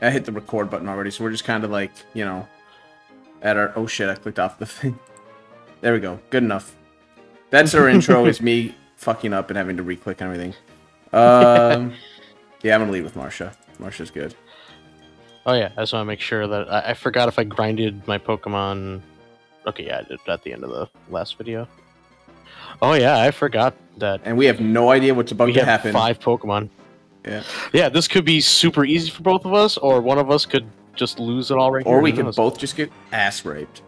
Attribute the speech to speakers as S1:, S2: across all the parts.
S1: I hit the record button already, so we're just kind of like, you know, at our... Oh shit, I clicked off the thing. There we go. Good enough. That's our intro, is me fucking up and having to re-click everything. Yeah, I'm gonna leave with Marsha. Marsha's good.
S2: Oh yeah, I just want to make sure that... I forgot if I grinded my Pokemon... Okay, yeah, I did at the end of the last video. Oh yeah, I forgot that.
S1: And we have no idea what's about to happen.
S2: 5 Pokemon.
S1: Yeah.
S2: Yeah, this could be super easy for both of us, or one of us could just lose it all right here.
S1: Or we could both just get ass raped.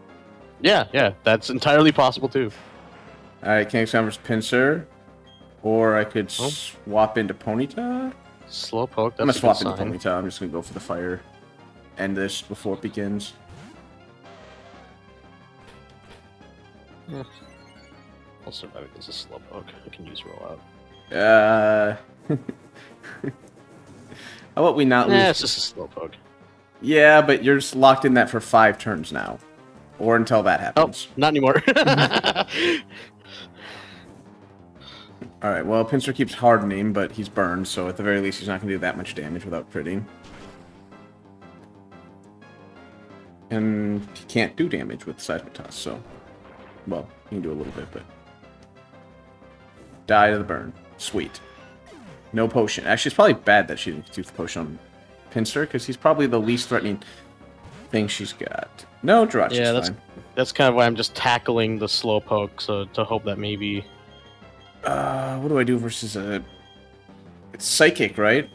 S2: Yeah, that's entirely possible too.
S1: Alright, King Summer's Pinsir. Or I could swap into Ponyta.
S2: Slowpoke, that's
S1: I'm gonna swap
S2: a good
S1: into Ponyta. I'm just gonna go for the fire. End this before it begins.
S2: Yeah. I'll survive it as a Slowpoke. I can use Rollout.
S1: How about we not lose?
S2: Yeah, it's just a Slowpoke.
S1: Yeah, but you're just locked in that for 5 turns now. Or until that happens.
S2: Oh, not anymore.
S1: Alright, well, Pinsir keeps hardening, but he's burned, so at the very least he's not going to do that much damage without critting. And he can't do damage with Seismic, so... Well, he can do a little bit, but... Die to the burn. Sweet. No potion. Actually, it's probably bad that she didn't use the potion on Pinsir, because he's probably the least threatening thing she's got. No, Jirachi's fine.
S2: That's kind of why I'm just tackling the Slowpoke, so to hope that maybe...
S1: what do I do versus a... It's Psychic, right?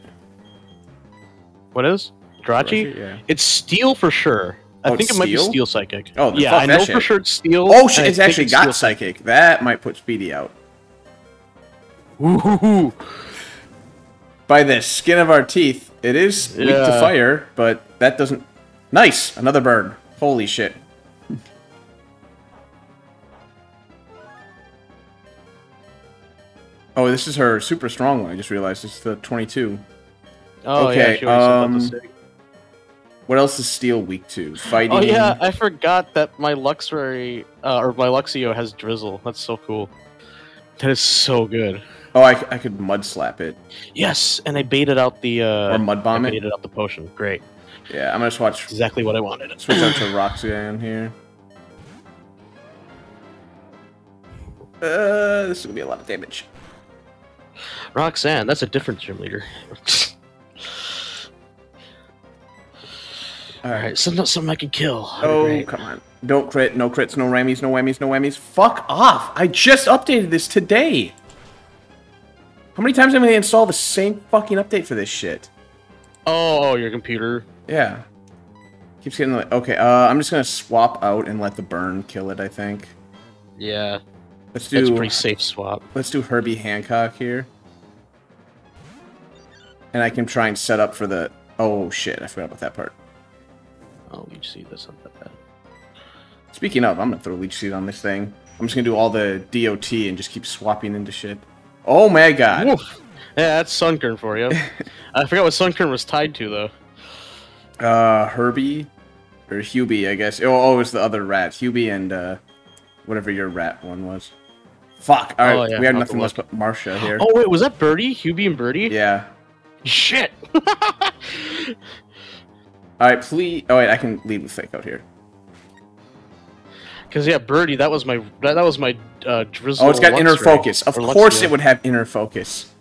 S2: What is? Jirachi?
S1: Yeah.
S2: It's Steel for sure. I think it might be Steel Psychic.
S1: Oh,
S2: yeah, I know for sure it's Steel.
S1: Oh shit, it's actually got Psychic. That might put Speedy out.
S2: Woohoo!
S1: By the skin of our teeth, it is weak to fire, but that doesn't... Nice! Another burn. Holy shit. Oh, this is her super strong one. I just realized it's the 22.
S2: Oh,
S1: okay,
S2: yeah,
S1: what else is Steel weak to? Fighting.
S2: Oh yeah, I forgot that my Luxray or my Luxio has Drizzle. That's so cool. That is so good.
S1: Oh, I could Mud Slap it.
S2: Yes, and I baited out the
S1: or Mud Bomb it.
S2: Baited out the potion. Great.
S1: Yeah, I'm gonna switch.
S2: Exactly what I wanted.
S1: Switch out to Roxanne here. This is gonna be a lot of damage.
S2: Roxanne, that's a different gym leader. Alright, something I can kill.
S1: Oh, come on. Don't crit, no crits, no whammies, no whammies, no whammies. Fuck off! I just updated this today! How many times am I going to install the same fucking update for this shit?
S2: Oh, your computer.
S1: Yeah. Keeps getting like... Okay, I'm just going to swap out and let the burn kill it, I think.
S2: Yeah.
S1: Let's do...
S2: That's a pretty safe swap.
S1: Let's do Herbie Hancock here. And I can try and set up for the... Oh, shit, I forgot about that part.
S2: Oh, Leech Seed, that's not that bad.
S1: Speaking of, I'm going to throw Leech Seed on this thing. I'm just going to do all the DOT and just keep swapping into shit. Oh my god.
S2: Woof. Yeah, that's Sunkern for you. I forgot what Sunkern was tied to,
S1: though. Herbie? Or Hubie, I guess. Oh, it was the other rat. Hubie and, whatever your rat one was. Fuck. Alright, we had nothing less but Marsha here.
S2: Oh, wait, was that Birdie? Hubie and Birdie?
S1: Yeah.
S2: Shit!
S1: Alright, please... Oh, wait, I can lead with Fake out here.
S2: Because, yeah, Birdie, that was my Drizzle.
S1: Oh, it's got inner focus. Of course it would have inner focus.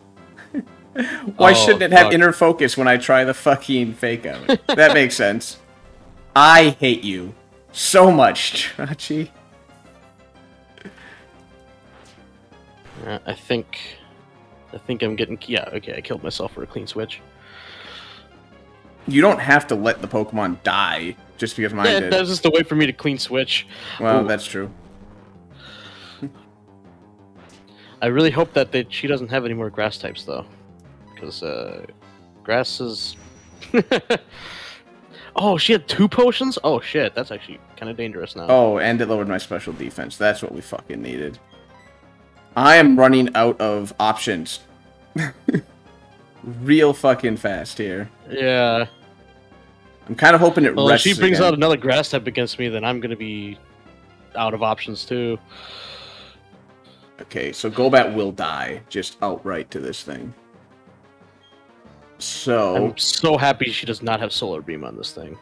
S1: Why shouldn't it have inner focus when I try the fucking Fake out? That makes sense. I hate you so much, Jirachi.
S2: I think I'm getting... Yeah, okay, I killed myself for a clean switch.
S1: You don't have to let the Pokemon die just because mine did.
S2: That's just a way for me to clean switch.
S1: Well, that's true.
S2: I really hope that she doesn't have any more grass types, though. Because, grass is... Oh, she had 2 potions? Oh, shit, that's actually kind of dangerous now.
S1: Oh, and it lowered my special defense. That's what we fucking needed. I am running out of options. Real fucking fast here.
S2: Yeah.
S1: I'm kind of hoping it rests
S2: if she brings
S1: again.
S2: out another grass type against me, then I'm going to be out of options, too.
S1: Okay, so Golbat will die just outright to this thing. So
S2: I'm so happy she does not have Solar Beam on this thing.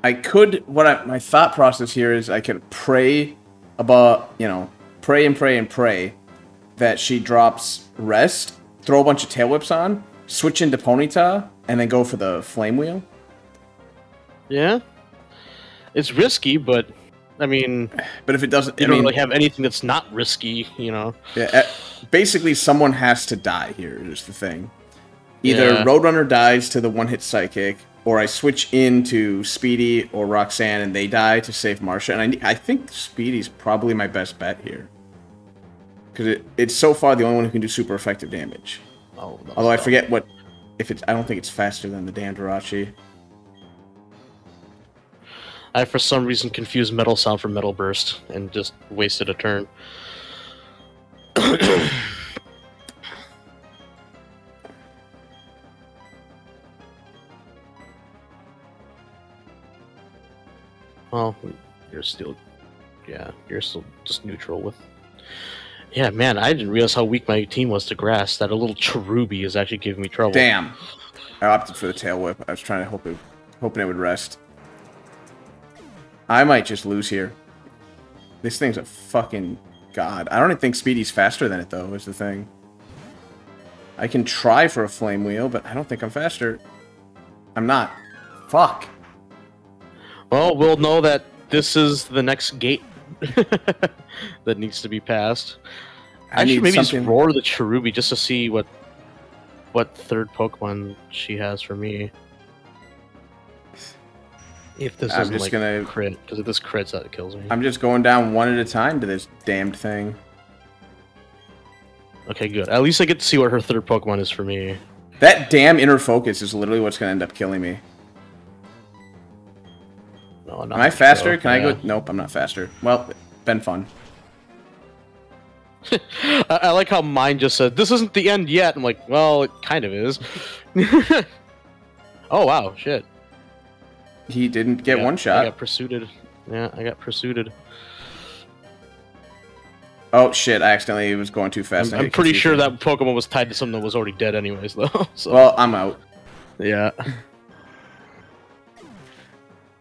S1: I could. My thought process here is I could pray about, pray and pray and pray that she drops Rest, throw a bunch of Tail Whips on, switch into Ponyta, and then go for the Flame Wheel.
S2: Yeah, it's risky, but I mean,
S1: but if it doesn't,
S2: you don't really have anything that's not risky, you know.
S1: Yeah, basically, someone has to die here. Is the thing. Either Roadrunner dies to the one-hit Psychic, or I switch into Speedy or Roxanne and they die to save Marcia. And I think Speedy's probably my best bet here. Because it's so far the only one who can do super effective damage.
S2: Oh,
S1: although I forget what... I don't think it's faster than the Dandarachi.
S2: I, for some reason, confused Metal Sound for Metal Burst and just wasted a turn. Well, you're still... Yeah, you're still just neutral with... Yeah, man, I didn't realize how weak my team was to grass. That a little Cherubi is actually giving me trouble.
S1: Damn. I opted for the Tail Whip. I was trying to hoping it would rest. I might just lose here. This thing's a fucking god. I don't even think Speedy's faster than it, though, is the thing. I can try for a Flame Wheel, but I don't think I'm faster. I'm not. Fuck.
S2: Well, we'll know that this is the next gate that needs to be passed. I should maybe just roar the Cherubi just to see what third Pokemon she has for me. If this doesn't like crit, because if this crits, that kills me.
S1: I'm just going down one at a time to this damned thing.
S2: Okay, good. At least I get to see what her third Pokemon is for me.
S1: That damn Inner Focus is literally what's going to end up killing me.
S2: No,
S1: Am I faster? Can I go? Nope, I'm not faster. Well, been fun.
S2: I like how mine just said, "This isn't the end yet." I'm like, well, it kind of is. Oh, wow, shit.
S1: He didn't get one shot.
S2: I got pursued. Yeah, I got pursued.
S1: Oh, shit, I accidentally was going too fast.
S2: I'm pretty sure that Pokemon was tied to something that was already dead anyways, though. So.
S1: Well, I'm out.
S2: Yeah.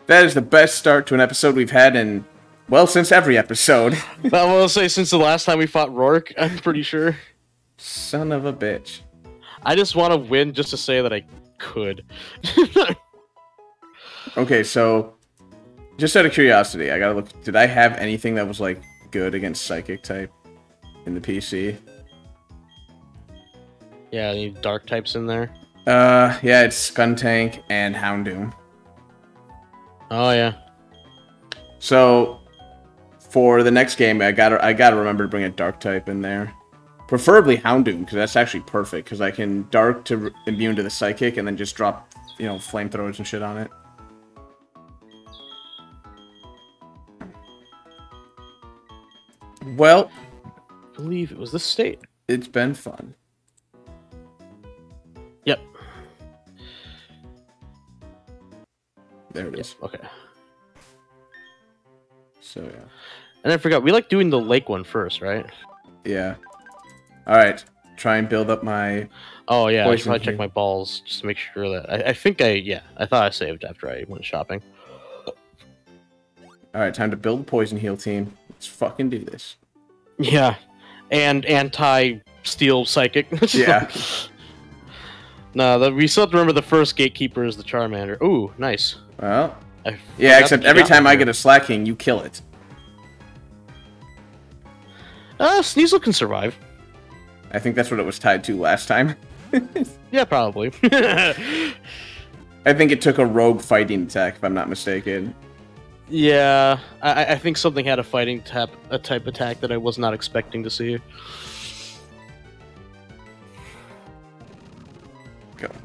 S1: That is the best start to an episode we've had in, well, since every episode.
S2: I will say since the last time we fought Rourke, I'm pretty sure.
S1: Son of a bitch.
S2: I just want to win just to say that I could.
S1: Okay, so just out of curiosity, I gotta look. Did I have anything that was like good against Psychic type in the PC?
S2: Yeah, any Dark types in there?
S1: Yeah, it's Skuntank and Houndoom.
S2: Oh yeah.
S1: So for the next game, I gotta remember to bring a Dark type in there, preferably Houndoom, because that's actually perfect. Because I can Dark to immune to the Psychic and then just drop, flamethrowers and shit on it. Well,
S2: I believe it was this state.
S1: It's been fun.
S2: Yep.
S1: There it is.
S2: Okay.
S1: So, yeah.
S2: And I forgot, we like doing the lake one first, right?
S1: Yeah. Alright. Try and build up my...
S2: Oh, yeah, I should probably check my balls just to make sure that... I think I thought I saved after I went shopping.
S1: Alright, time to build a Poison Heal team. Let's fucking do this.
S2: Yeah. And anti-Steel Psychic.
S1: Yeah.
S2: No, we still have to remember the first Gatekeeper is the Charmander. Ooh, nice.
S1: Well... Yeah, except every time I get a Slacking, you kill it.
S2: Sneasel can survive.
S1: I think that's what it was tied to last time.
S2: Yeah, probably.
S1: I think it took a rogue fighting attack, if I'm not mistaken.
S2: Yeah, I think something had a fighting type attack that I was not expecting to see.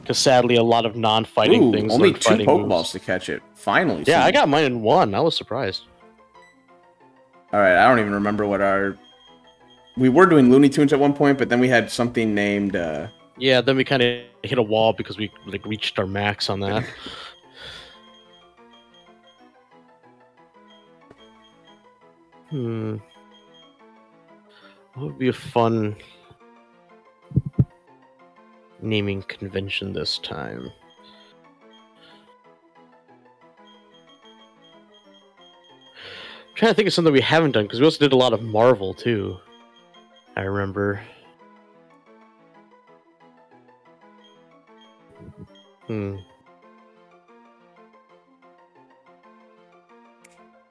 S2: Because sadly, a lot of non-fighting things.
S1: Only 2 Pokeballs to catch it. Finally.
S2: Yeah, I got mine in 1. I was surprised.
S1: Alright, I don't even remember what our... We were doing Looney Tunes at one point, but then we had something named...
S2: Yeah, then we kind of hit a wall because we reached our max on that. What would be a fun... naming convention this time. I'm trying to think of something we haven't done, because we also did a lot of Marvel, too. I remember.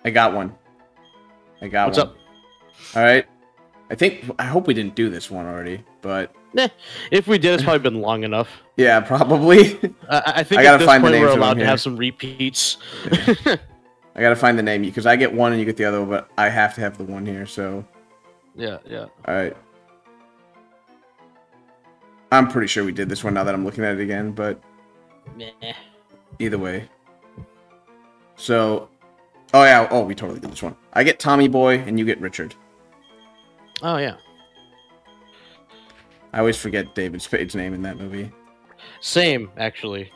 S1: I got one.
S2: What's up?
S1: Alright. I hope we didn't do this one already, but...
S2: If we did, it's probably been long enough.
S1: Yeah, probably.
S2: I think at this point we're allowed to have some repeats.
S1: Yeah. I gotta find the name, because I get one and you get the other, but I have to have the one here, so...
S2: Yeah.
S1: Alright. I'm pretty sure we did this one now that I'm looking at it again, but... Either way. So... Oh, yeah. Oh, we totally did this one. I get Tommy Boy, and you get Richard.
S2: Oh, yeah.
S1: I always forget David Spade's name in that movie.
S2: Same, actually.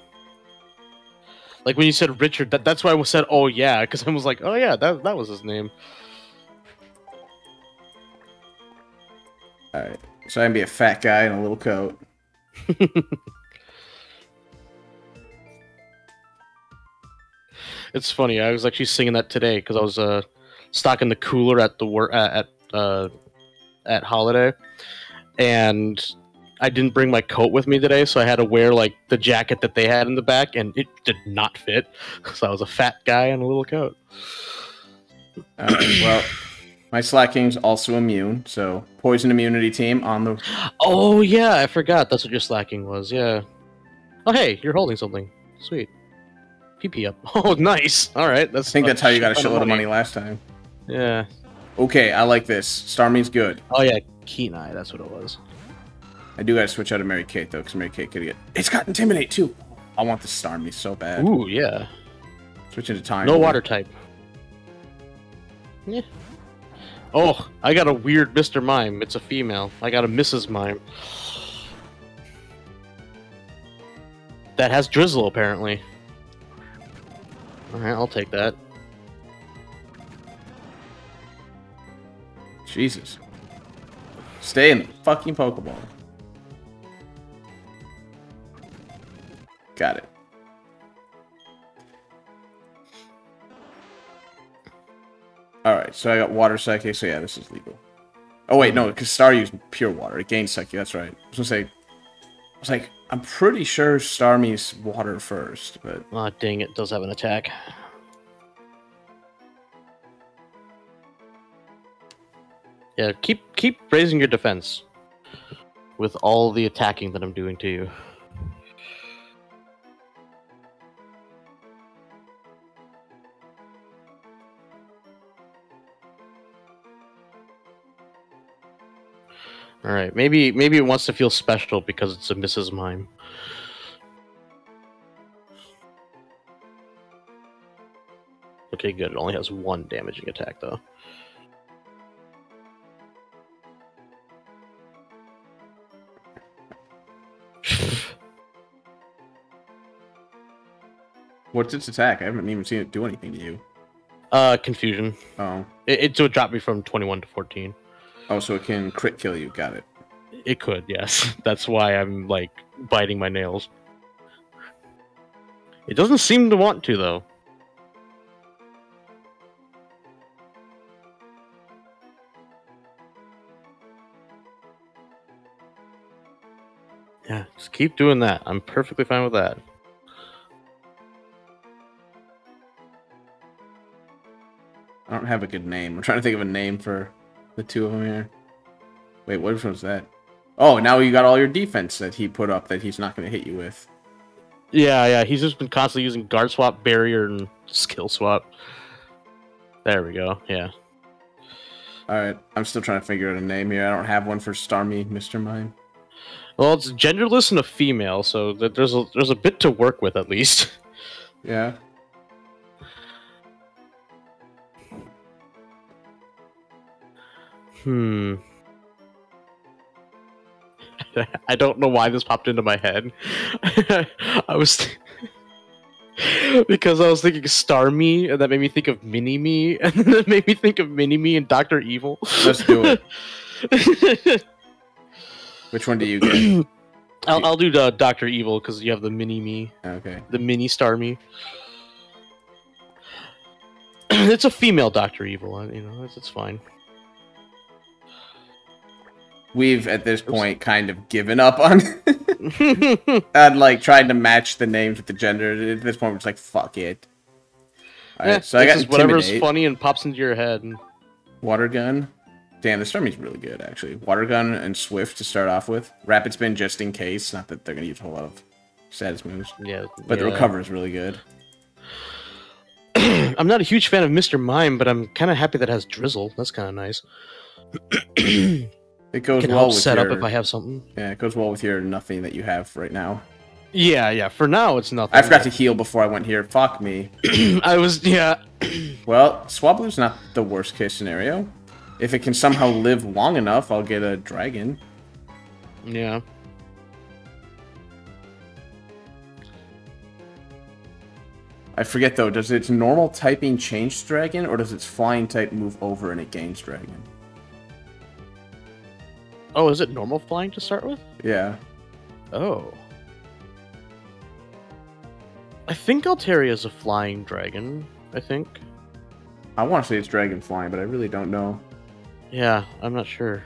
S2: Like, when you said Richard, that's why I said, oh, yeah, because I was like, oh, yeah, that was his name.
S1: Alright. So I can be a fat guy in a little coat.
S2: It's funny, I was actually singing that today, because I was stocking the cooler at the at Holiday, and I didn't bring my coat with me today, so I had to wear like the jacket that they had in the back, and it did not fit because I was a fat guy in a little coat.
S1: Well, my Slacking's also immune, so poison immunity team on the...
S2: Oh yeah, I forgot. That's what your Slacking was. Yeah. Oh hey, you're holding something. Sweet. PP up. Oh nice. All right.
S1: I think that's how you got a shitload of money last time.
S2: Yeah.
S1: Okay, I like this. Starmie's good.
S2: Oh yeah, Keen Eye. That's what it was.
S1: I do gotta switch out of Mary Kate though, because Mary Kate could get... It's got Intimidate too! I want the Starmie so bad.
S2: Ooh, yeah.
S1: Switch into time.
S2: No water type. Yeah. Oh, I got a weird Mr. Mime. It's a female. I got a Mrs. Mime. That has Drizzle, apparently. Alright, I'll take that.
S1: Jesus. Stay in the fucking Pokeball. Got it. Alright, so I got Water Psychic, so yeah, this is legal. Oh wait, no, because Star used pure water. It gains Psychic, that's right. I was gonna say... I was like, I'm pretty sure Starmie's water first, but...
S2: Aw, dang it, does have an attack. Yeah, keep raising your defense. With all the attacking that I'm doing to you. Alright, maybe it wants to feel special because it's a Mrs. Mime. Okay, good. It only has one damaging attack, though.
S1: What's its attack? I haven't even seen it do anything to you.
S2: Confusion.
S1: Oh.
S2: It would drop me from 21 to 14.
S1: Oh, so it can crit kill you. Got it.
S2: It could, yes. That's why I'm, like, biting my nails. It doesn't seem to want to, though. Yeah, just keep doing that. I'm perfectly fine with that.
S1: I don't have a good name. I'm trying to think of a name for the two of them here. Wait, what was that? Oh, now you got all your defense that he put up that he's not going to hit you with.
S2: Yeah, he's just been constantly using guard swap, barrier, and skill swap. There we go, yeah.
S1: Alright, I'm still trying to figure out a name here. I don't have one for Starmie, Mr. Mime.
S2: Well, it's genderless and a female, so there's a bit to work with, at least.
S1: Yeah.
S2: I don't know why this popped into my head. Because I was thinking Starmie, and that made me think of Mini-Me, and then it made me think of Mini-Me and Dr. Evil.
S1: Let's do it. Which one do you get?
S2: I'll do the Dr. Evil because you have the mini me.
S1: Okay.
S2: The mini star me. It's a female Dr. Evil, you know, it's fine.
S1: We've, at this point, kind of given up on... I'd, like, tried to match the names with the gender. At this point, we're just like, fuck it. Alright, so I got
S2: whatever's funny and pops into your head.
S1: Water gun. Damn, this Starmie's really good, actually. Water gun and Swift to start off with. Rapid spin just in case. Not that they're going to use a whole lot of status moves.
S2: Yeah.
S1: But the recover is really good.
S2: I'm not a huge fan of Mr. Mime, but I'm kind of happy that it has Drizzle. That's kind of nice.
S1: It goes well with
S2: set up if I have something.
S1: Yeah, it goes well with your nothing that you have right now.
S2: Yeah. For now, it's nothing.
S1: I forgot to heal before I went here. Fuck me.
S2: Yeah.
S1: Well, Swablu's not the worst case scenario. If it can somehow live long enough, I'll get a dragon.
S2: Yeah.
S1: I forget, though, does its normal typing change dragon, or does its flying type move over and it gains dragon?
S2: Oh, is it normal flying to start with?
S1: Yeah.
S2: Oh. I think Altaria is a flying dragon, I think.
S1: I want to say it's dragon flying, but I really don't know.
S2: Yeah, I'm not sure.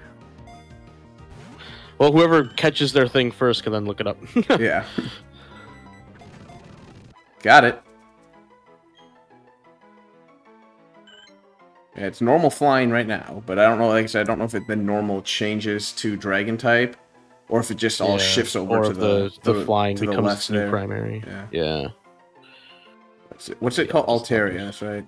S2: Well, whoever catches their thing first can then look it up.
S1: Yeah. Got it. Yeah, it's normal flying right now, but I don't know, like I said, I don't know if the normal changes to dragon type, or if it just all shifts over to
S2: the flying
S1: to
S2: becomes
S1: the
S2: its new primary. Yeah.
S1: What's it called? Altaria, that's right.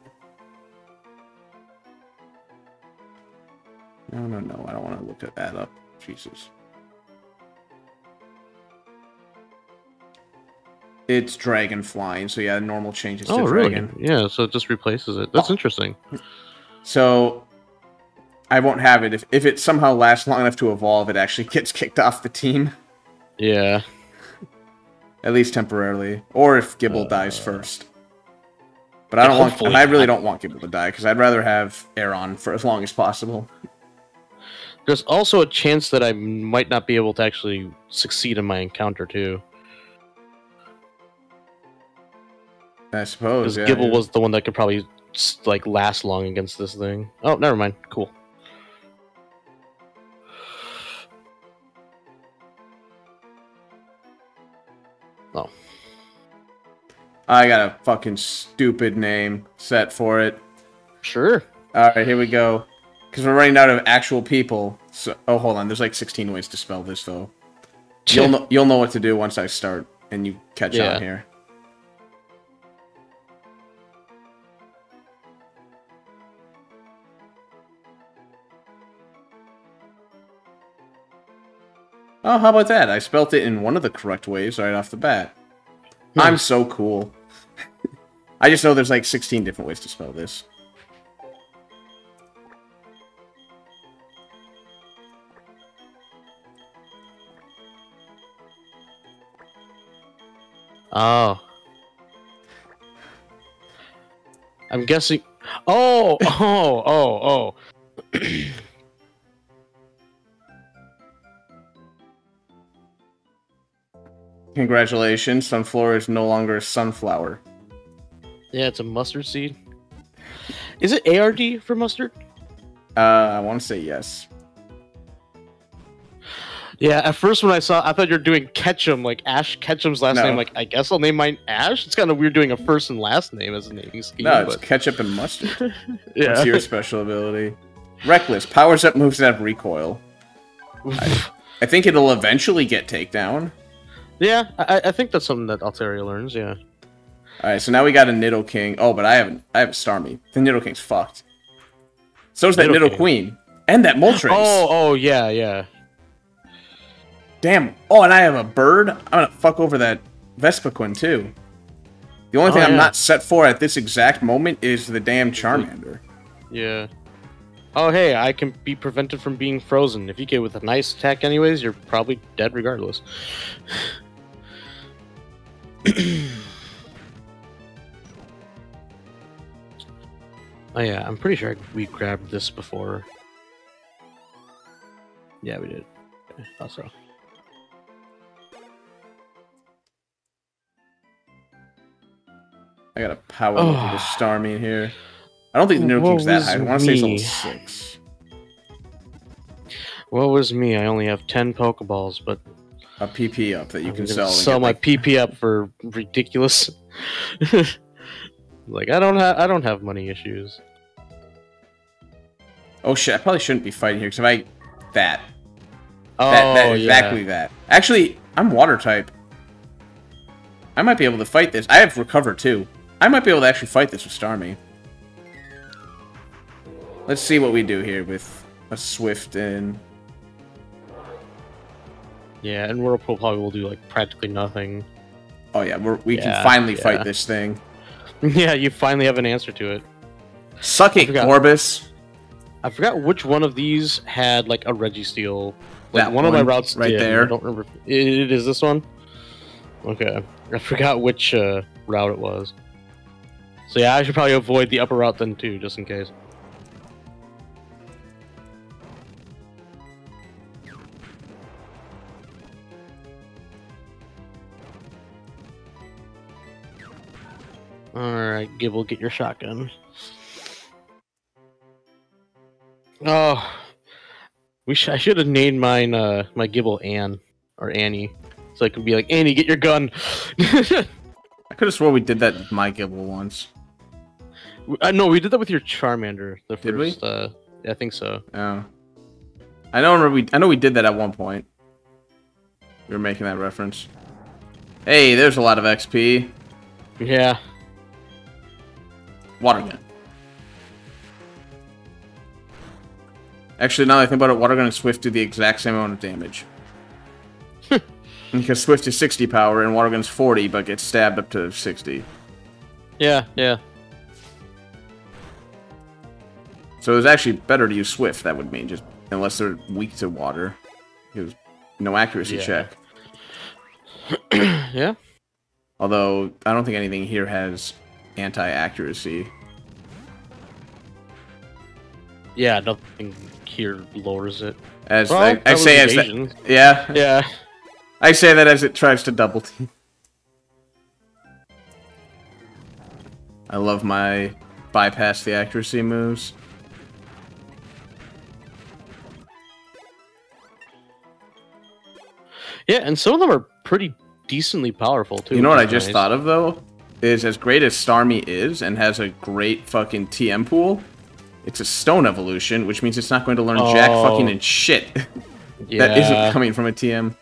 S1: No, I don't want to look that up. Jesus. It's dragon flying, so yeah, normal changes to dragon.
S2: Really? Yeah, so it just replaces it. That's interesting.
S1: So, I won't have it. If it somehow lasts long enough to evolve, it actually gets kicked off the team.
S2: Yeah.
S1: At least temporarily. Or if Gibble dies first. But I don't want. I really don't want Gibble to die, because I'd rather have Aeron for as long as possible.
S2: There's also a chance that I might not be able to actually succeed in my encounter, too.
S1: I suppose,
S2: because Gibble was the one that could probably like last long against this thing. Oh, never mind. Cool. Oh.
S1: I got a fucking stupid name set for it.
S2: Sure.
S1: Alright, here we go. Because we're running out of actual people. So, oh, hold on. There's like 16 ways to spell this, though. You'll know what to do once I start and you catch on here. Oh, how about that? I spelt it in one of the correct ways right off the bat. I'm so cool. I just know there's like 16 different ways to spell this.
S2: Oh. I'm guessing... Oh!
S1: Congratulations, Sunflower is no longer a sunflower.
S2: Yeah, it's a mustard seed. Is it ARD for mustard?
S1: I want to say yes.
S2: Yeah, at first when I thought you were doing Ketchum, like Ash Ketchum's last name. Like, I guess I'll name mine Ash. It's kind of weird doing a first and last name as a naming scheme.
S1: No, it's ketchup and mustard.
S2: Yeah.
S1: What's your special ability? Reckless. Powers up moves that have recoil. I think it'll eventually get takedown.
S2: Yeah, I think that's something that Altaria learns, yeah.
S1: Alright, so now we got a Nidoking. Oh, but I have a Starmie. The Nidoking's fucked. So's that Nidoqueen. And that Moltres.
S2: Oh, yeah.
S1: Damn. Oh, and I have a bird. I'm gonna fuck over that Vespiquen, too. The only thing I'm not set for at this exact moment is the damn Charmander.
S2: Yeah. Oh, hey, I can be prevented from being frozen. If you get with a nice attack anyways, you're probably dead regardless. Oh yeah, I'm pretty sure we grabbed this before. Yeah, we did. Okay, thought so.
S1: I gotta power level the Starmie here. I don't think the Nidoking's that high. I want to say it's level 6.
S2: What was me? I only have 10 Pokeballs, but
S1: a PP up that you can sell.
S2: Sell my PP up for ridiculous. Like I don't have money issues.
S1: Oh shit! I probably shouldn't be fighting here because if I that
S2: yeah.
S1: exactly that. Actually, I'm water type. I might be able to fight this. I have recover too. I might be able to actually fight this with Starmie. Let's see what we do here with a Swift and...
S2: Yeah, and Whirlpool probably will do like practically nothing.
S1: Oh yeah, we can finally fight this thing.
S2: Yeah, you finally have an answer to it.
S1: Suck it, Gorbis.
S2: I forgot which one of these had like a Registeel. Like
S1: that
S2: one of my routes
S1: right there.
S2: I don't remember. It is this one. Okay, I forgot which route it was. So yeah, I should probably avoid the upper route then too, just in case. Alright, Gibble, get your shotgun. Oh, I should have named mine my Gibble Ann or Annie, so I could be like, Annie, get your gun.
S1: I could have swore we did that with my Gibble once.
S2: No, we did that with your Charmander. The
S1: did
S2: first,
S1: we?
S2: Yeah, I think so.
S1: Oh, I know we did that at one point. We were making that reference. Hey, there's a lot of XP.
S2: Yeah.
S1: Water gun. Actually, now that I think about it, Water Gun and Swift do the exact same amount of damage. Because Swift is 60 power and Water Gun's 40, but gets stabbed up to 60.
S2: Yeah, yeah.
S1: So it was actually better to use Swift, that would mean, just unless they're weak to water. It was no accuracy check.
S2: Yeah.
S1: Although, I don't think anything here has anti-accuracy.
S2: Yeah, nothing here lowers it.
S1: As
S2: well,
S1: I say as that, yeah.
S2: Yeah.
S1: I say that as it tries to double team. I love my bypass the accuracy moves.
S2: Yeah, and some of them are pretty decently powerful too.
S1: You know what I just thought of though? Is as great as Starmie is and has a great fucking TM pool, it's a stone evolution, which means it's not going to learn jack fucking and shit. That isn't coming from a TM.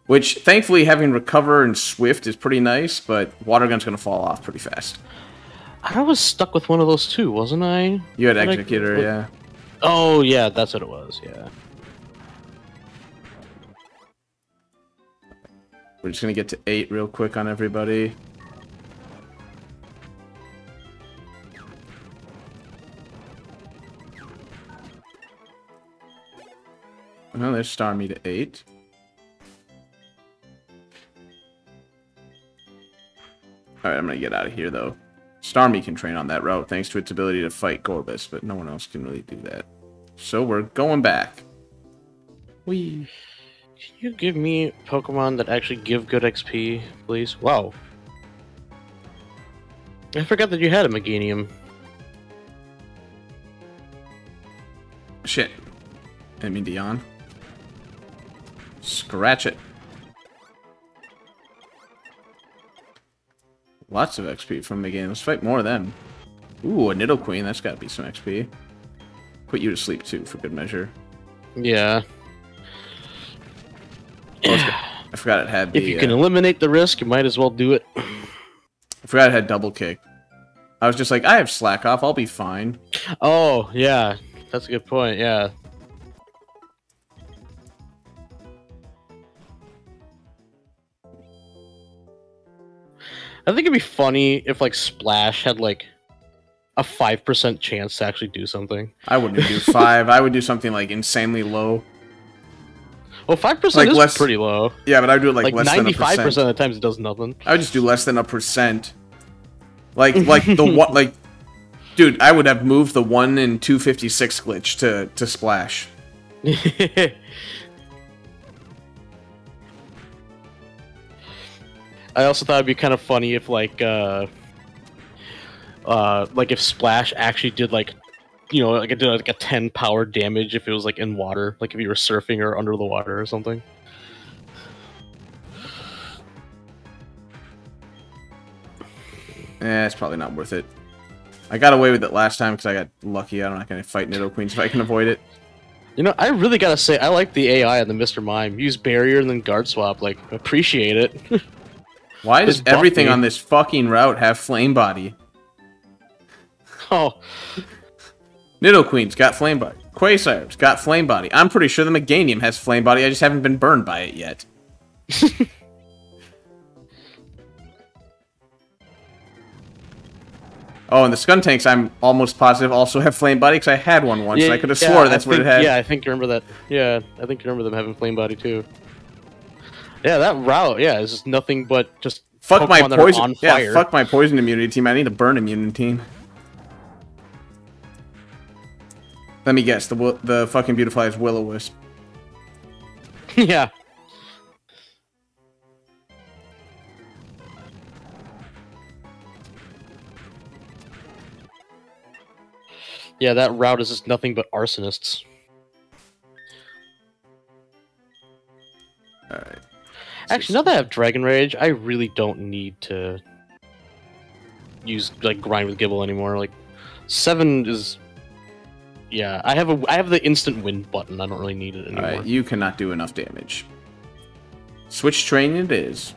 S1: Which, thankfully, having Recover and Swift is pretty nice, but Water Gun's going to fall off pretty fast.
S2: I was stuck with one of those too, wasn't I?
S1: You had Executor, yeah.
S2: Oh, yeah, that's what it was, yeah.
S1: We're just going to get to 8 real quick on everybody. Well, there's Starmie to 8. Alright, I'm gonna get out of here, though. Starmie can train on that route, thanks to its ability to fight Gorbis, but no one else can really do that. So we're going back. Whee!
S2: Can you give me Pokemon that actually give good XP, please? Wow. I forgot that you had a Meganium.
S1: Shit. I mean Dion. Scratch it. Lots of XP from Meganium. Let's fight more of them. Ooh, a Nidoqueen. That's gotta be some XP. Put you to sleep, too, for good measure.
S2: Yeah.
S1: I forgot it had the...
S2: If you can eliminate the risk, you might as well do it.
S1: I forgot it had Double Kick. I was just like, I have Slack Off. I'll be fine.
S2: Oh, yeah. That's a good point, yeah. I think it'd be funny if, like, Splash had, like, a 5% chance to actually do something.
S1: I wouldn't do 5. I would do something, like, insanely low.
S2: Well, 5%
S1: like
S2: is pretty low.
S1: Yeah, but I would do it, like less than a percent.
S2: 95% of the times it does nothing.
S1: I would just do less than a percent. Like the one, like... Dude, I would have moved the 1 in 256 glitch to Splash.
S2: I also thought it'd be kind of funny if, like, like if Splash actually did like, you know, like it did like a 10 power damage if it was like in water, like if you were surfing or under the water or something.
S1: It's probably not worth it. I got away with it last time because I got lucky. I'm not going to fight Nidoqueens if I can avoid it.
S2: You know, I really gotta say, I like the AI on the Mr. Mime. Use barrier and then guard swap. Like, appreciate it.
S1: Why does everything on this fucking route have Flame Body?
S2: Oh.
S1: Nidoqueen's got Flame Body. Quasar's got Flame Body. I'm pretty sure the Meganium has Flame Body. I just haven't been burned by it yet. Oh, and the Skuntanks, I'm almost positive, also have Flame Body, because I had one once, and I could have swore that's what it had.
S2: Yeah, I think you remember that. Yeah, I think you remember them having Flame Body, too. Yeah, that route, yeah, is just nothing but just
S1: fuck
S2: Pokemon
S1: my poison.
S2: On fire.
S1: Yeah, fuck my poison immunity team. I need a burn immunity team. Let me guess, the fucking Beautifly is Will-O-Wisp.
S2: Yeah. Yeah, that route is just nothing but arsonists.
S1: Alright.
S2: Actually, now that I have Dragon Rage, I really don't need to use, like, grind with Gibble anymore. Like, 7 is... Yeah, I have the instant win button. I don't really need it anymore.
S1: Alright, you cannot do enough damage. Switch train it is.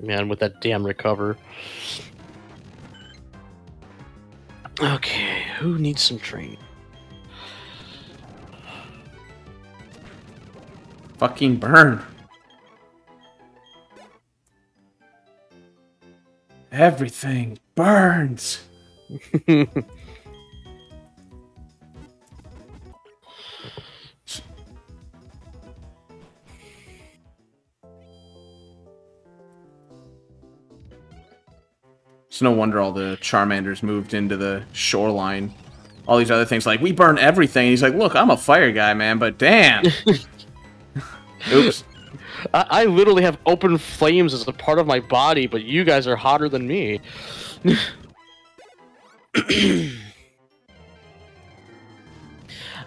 S2: Man, with that damn recover. Okay, who needs some training?
S1: Fucking burn. Everything burns. It's no wonder all the Charmanders moved into the shoreline. All these other things, like, we burn everything. He's like, look, I'm a fire guy, man, but damn. Oops.
S2: I literally have open flames as a part of my body, but you guys are hotter than me.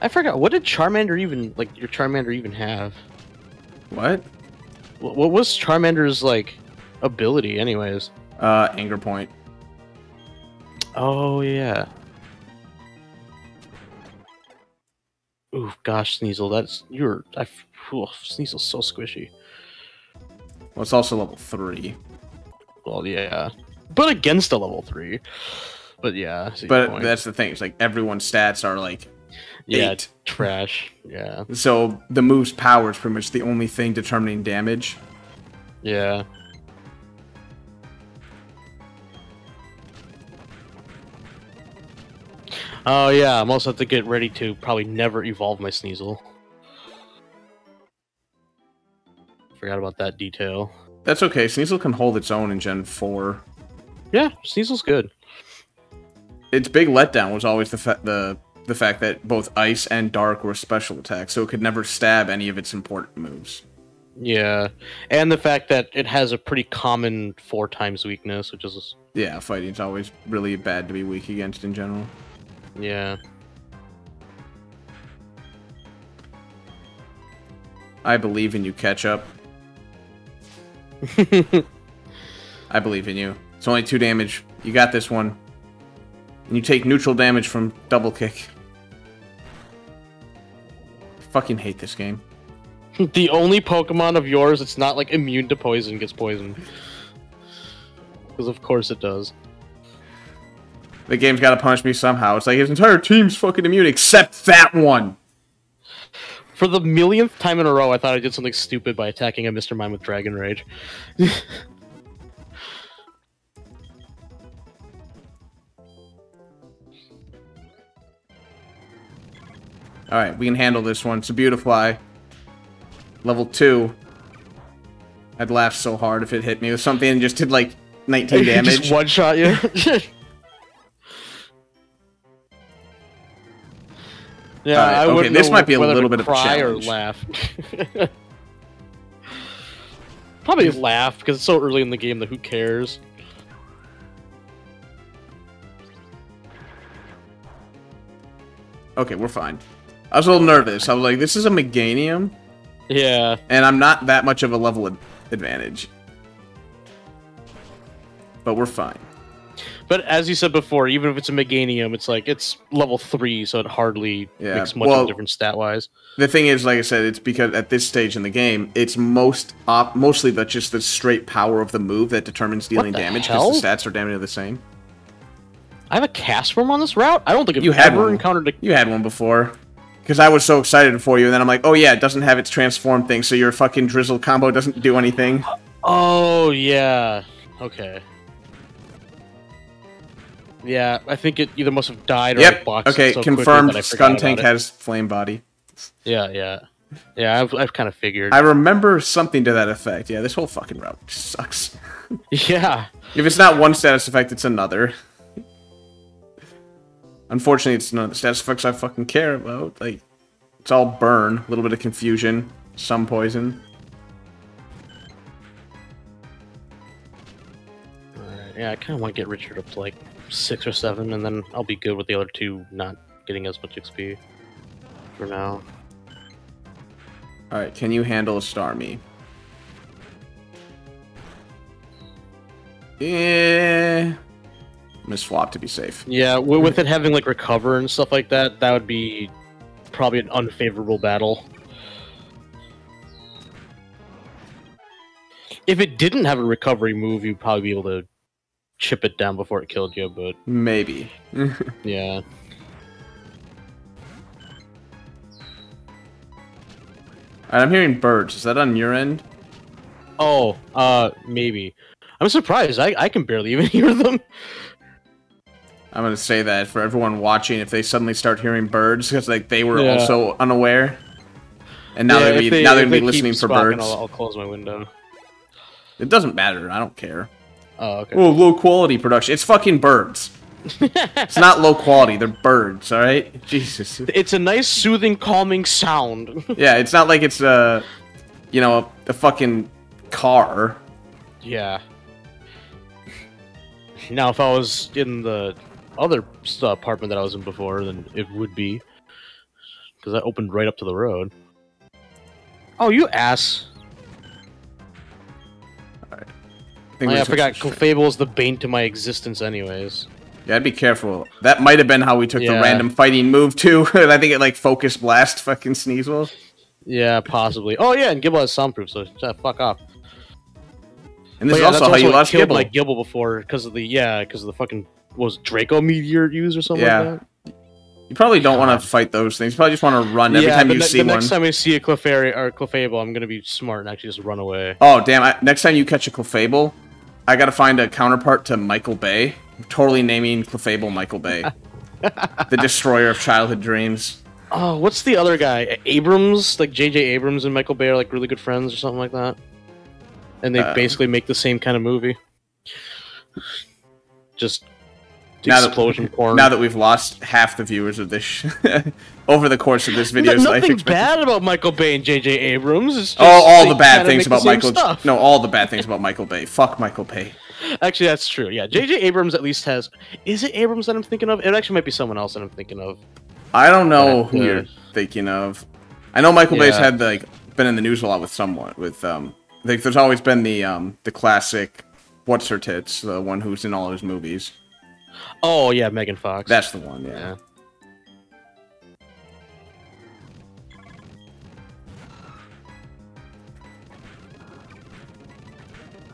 S2: I forgot, what did Charmander even, like, your Charmander even have?
S1: What?
S2: What was Charmander's, like, ability, anyways?
S1: Anger Point.
S2: Oh, yeah. Ooh, gosh, Sneasel, that's... Sneasel's so squishy.
S1: Well, it's also level 3.
S2: Well, yeah. But against a level 3. But yeah.
S1: But that's the thing. It's like, everyone's stats are, like, 8.
S2: Trash. Yeah.
S1: So, the move's power is pretty much the only thing determining damage.
S2: Yeah. Oh yeah, I'm also have to get ready to probably never evolve my Sneasel. Forgot about that detail.
S1: That's okay, Sneasel can hold its own in Gen 4.
S2: Yeah, Sneasel's good.
S1: Its big letdown was always the fact that both Ice and Dark were special attacks, so it could never stab any of its important moves.
S2: Yeah, and the fact that it has a pretty common 4 times weakness, which is...
S1: Yeah, fighting's always really bad to be weak against in general.
S2: Yeah.
S1: I believe in you, Ketchup. I believe in you. It's only 2 damage. You got this one. And you take neutral damage from double kick. I fucking hate this game.
S2: The only Pokemon of yours that's not, like, immune to poison gets poisoned. Because of course it does.
S1: The game's gotta punish me somehow. It's like his entire team's fucking immune except that one!
S2: For the millionth time in a row, I thought I did something stupid by attacking a Mr. Mime with Dragon Rage.
S1: Alright, we can handle this one. It's a Beautifly. Level 2. I'd laugh so hard if it hit me with something and just did like 19 damage.
S2: Just one-shot you? Yeah,
S1: right,
S2: I
S1: okay, this might be a little bit of a
S2: cry or
S1: challenge.
S2: laugh. Probably laugh because it's so early in the game that who cares?
S1: Okay, we're fine. I was a little nervous. I was like, this is a Meganium?
S2: Yeah.
S1: And I'm not that much of a level advantage. But we're fine.
S2: But as you said before, even if it's a Meganium, it's like, it's level 3, so it hardly makes much of a difference stat-wise.
S1: The thing is, like I said, it's because at this stage in the game, it's mostly just the straight power of the move that determines dealing damage, because the stats are damn near the same.
S2: I have a cast form on this route? I don't think I've ever encountered a...
S1: You had one before. Because I was so excited for you, and then I'm like, oh yeah, it doesn't have its transform thing, so your fucking drizzle combo doesn't do anything.
S2: Oh, yeah. Okay. Yeah, I think it either must have died or it boxed
S1: okay,
S2: so
S1: confirmed
S2: Skuntank
S1: has flame body.
S2: Yeah. Yeah, I've kind of figured.
S1: I remember something to that effect. Yeah, this whole fucking route just sucks.
S2: Yeah.
S1: If it's not one status effect, it's another. Unfortunately, it's none of the status effects I fucking care about. Like, it's all burn, a little bit of confusion, some poison.
S2: Yeah, I kind of want to get Richard up to like 6 or 7, and then I'll be good with the other two not getting as much XP for now.
S1: Alright, can you handle a Starmie? Yeah. I'm gonna swap to be safe.
S2: Yeah, with it having like recover and stuff like that, that would be probably an unfavorable battle. If it didn't have a recovery move, you'd probably be able to chip it down before it killed you, but...
S1: Maybe.
S2: Yeah.
S1: Alright, I'm hearing birds. Is that on your end?
S2: Oh, maybe. I'm surprised. I can barely even hear them.
S1: I'm gonna say that for everyone watching, if they suddenly start hearing birds, because like they were also unaware, and now they'd be listening for birds.
S2: I'll close my window.
S1: It doesn't matter. I don't care.
S2: Oh, okay.
S1: Oh, low quality production. It's fucking birds. It's not low quality. They're birds. All right. Jesus.
S2: It's a nice, soothing, calming sound.
S1: Yeah, it's not like it's a fucking car.
S2: Yeah. Now, if I was in the other apartment that I was in before, then it would be. Because I opened right up to the road. Oh, you ass!
S1: Alright.
S2: I forgot, Clefable is the bane to my existence anyways.
S1: Yeah, I'd be careful. That might have been how we took the random fighting move, too. I think it, like, focus blast fucking Sneasel.
S2: Yeah, possibly. Oh, yeah, and Gibble has soundproof, so fuck off.
S1: And this is also how you lost Gibble.
S2: My Gibble before, because of the fucking... was Draco Meteor used or something like that?
S1: You probably don't want to fight those things. You probably just want to run every time you see one.
S2: Next time I see a Clefable, I'm going to be smart and actually just run away.
S1: Oh, damn. Next time you catch a Clefable, I got to find a counterpart to Michael Bay. I'm totally naming Clefable Michael Bay. The destroyer of childhood dreams.
S2: Oh, what's the other guy? Abrams? Like, J.J. Abrams and Michael Bay are like really good friends or something like that? And they basically make the same kind of movie. Just... explosion porn.
S1: Now that we've lost half the viewers of this over the course of this video,
S2: nothing bad about Michael Bay and J.J. Abrams. It's just
S1: all the bad things about Michael. No, all the bad things about Michael Bay. Fuck Michael Bay.
S2: Actually, that's true. Yeah, J.J. Abrams at least has. Is it Abrams that I'm thinking of? It actually might be someone else that I'm thinking of.
S1: I don't know who you're thinking of. I know Michael Bay's had been in the news a lot with someone with like there's always been the classic what's her tits, the one who's in all his movies.
S2: Oh, yeah, Megan Fox.
S1: That's the one, yeah.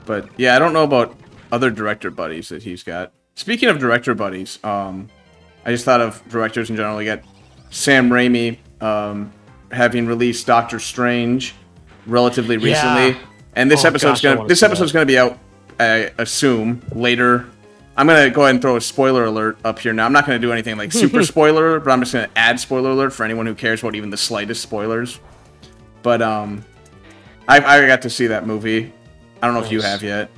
S1: But, yeah, I don't know about other director buddies that he's got. Speaking of director buddies, I just thought of directors in general. We got Sam Raimi having released Doctor Strange relatively recently. And this episode's gonna be out, I assume, later. I'm going to go ahead and throw a spoiler alert up here now. I'm not going to do anything like super spoiler, but I'm just going to add spoiler alert for anyone who cares about even the slightest spoilers. But I got to see that movie. I don't know if you have yet.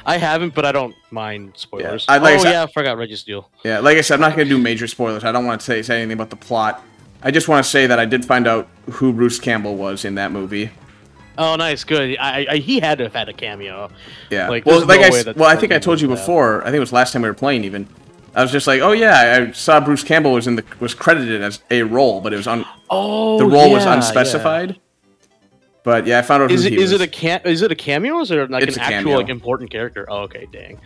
S2: I haven't, but I don't mind spoilers.
S1: Yeah.
S2: I forgot Reggie Steele.
S1: Yeah, like I said, I'm not going to do major spoilers. I don't want to say anything about the plot. I just want to say that I did find out who Bruce Campbell was in that movie.
S2: Oh, nice, good. He had to have had a cameo.
S1: Yeah. Like, well, like I think I told you before. I think it was last time we were playing. Even I was just like, oh yeah, I saw Bruce Campbell was credited as a role, but it was the role was unspecified. Yeah. But yeah, I found out. Is
S2: it a cameo? Or is it like an actual like important character? Oh, okay, dang.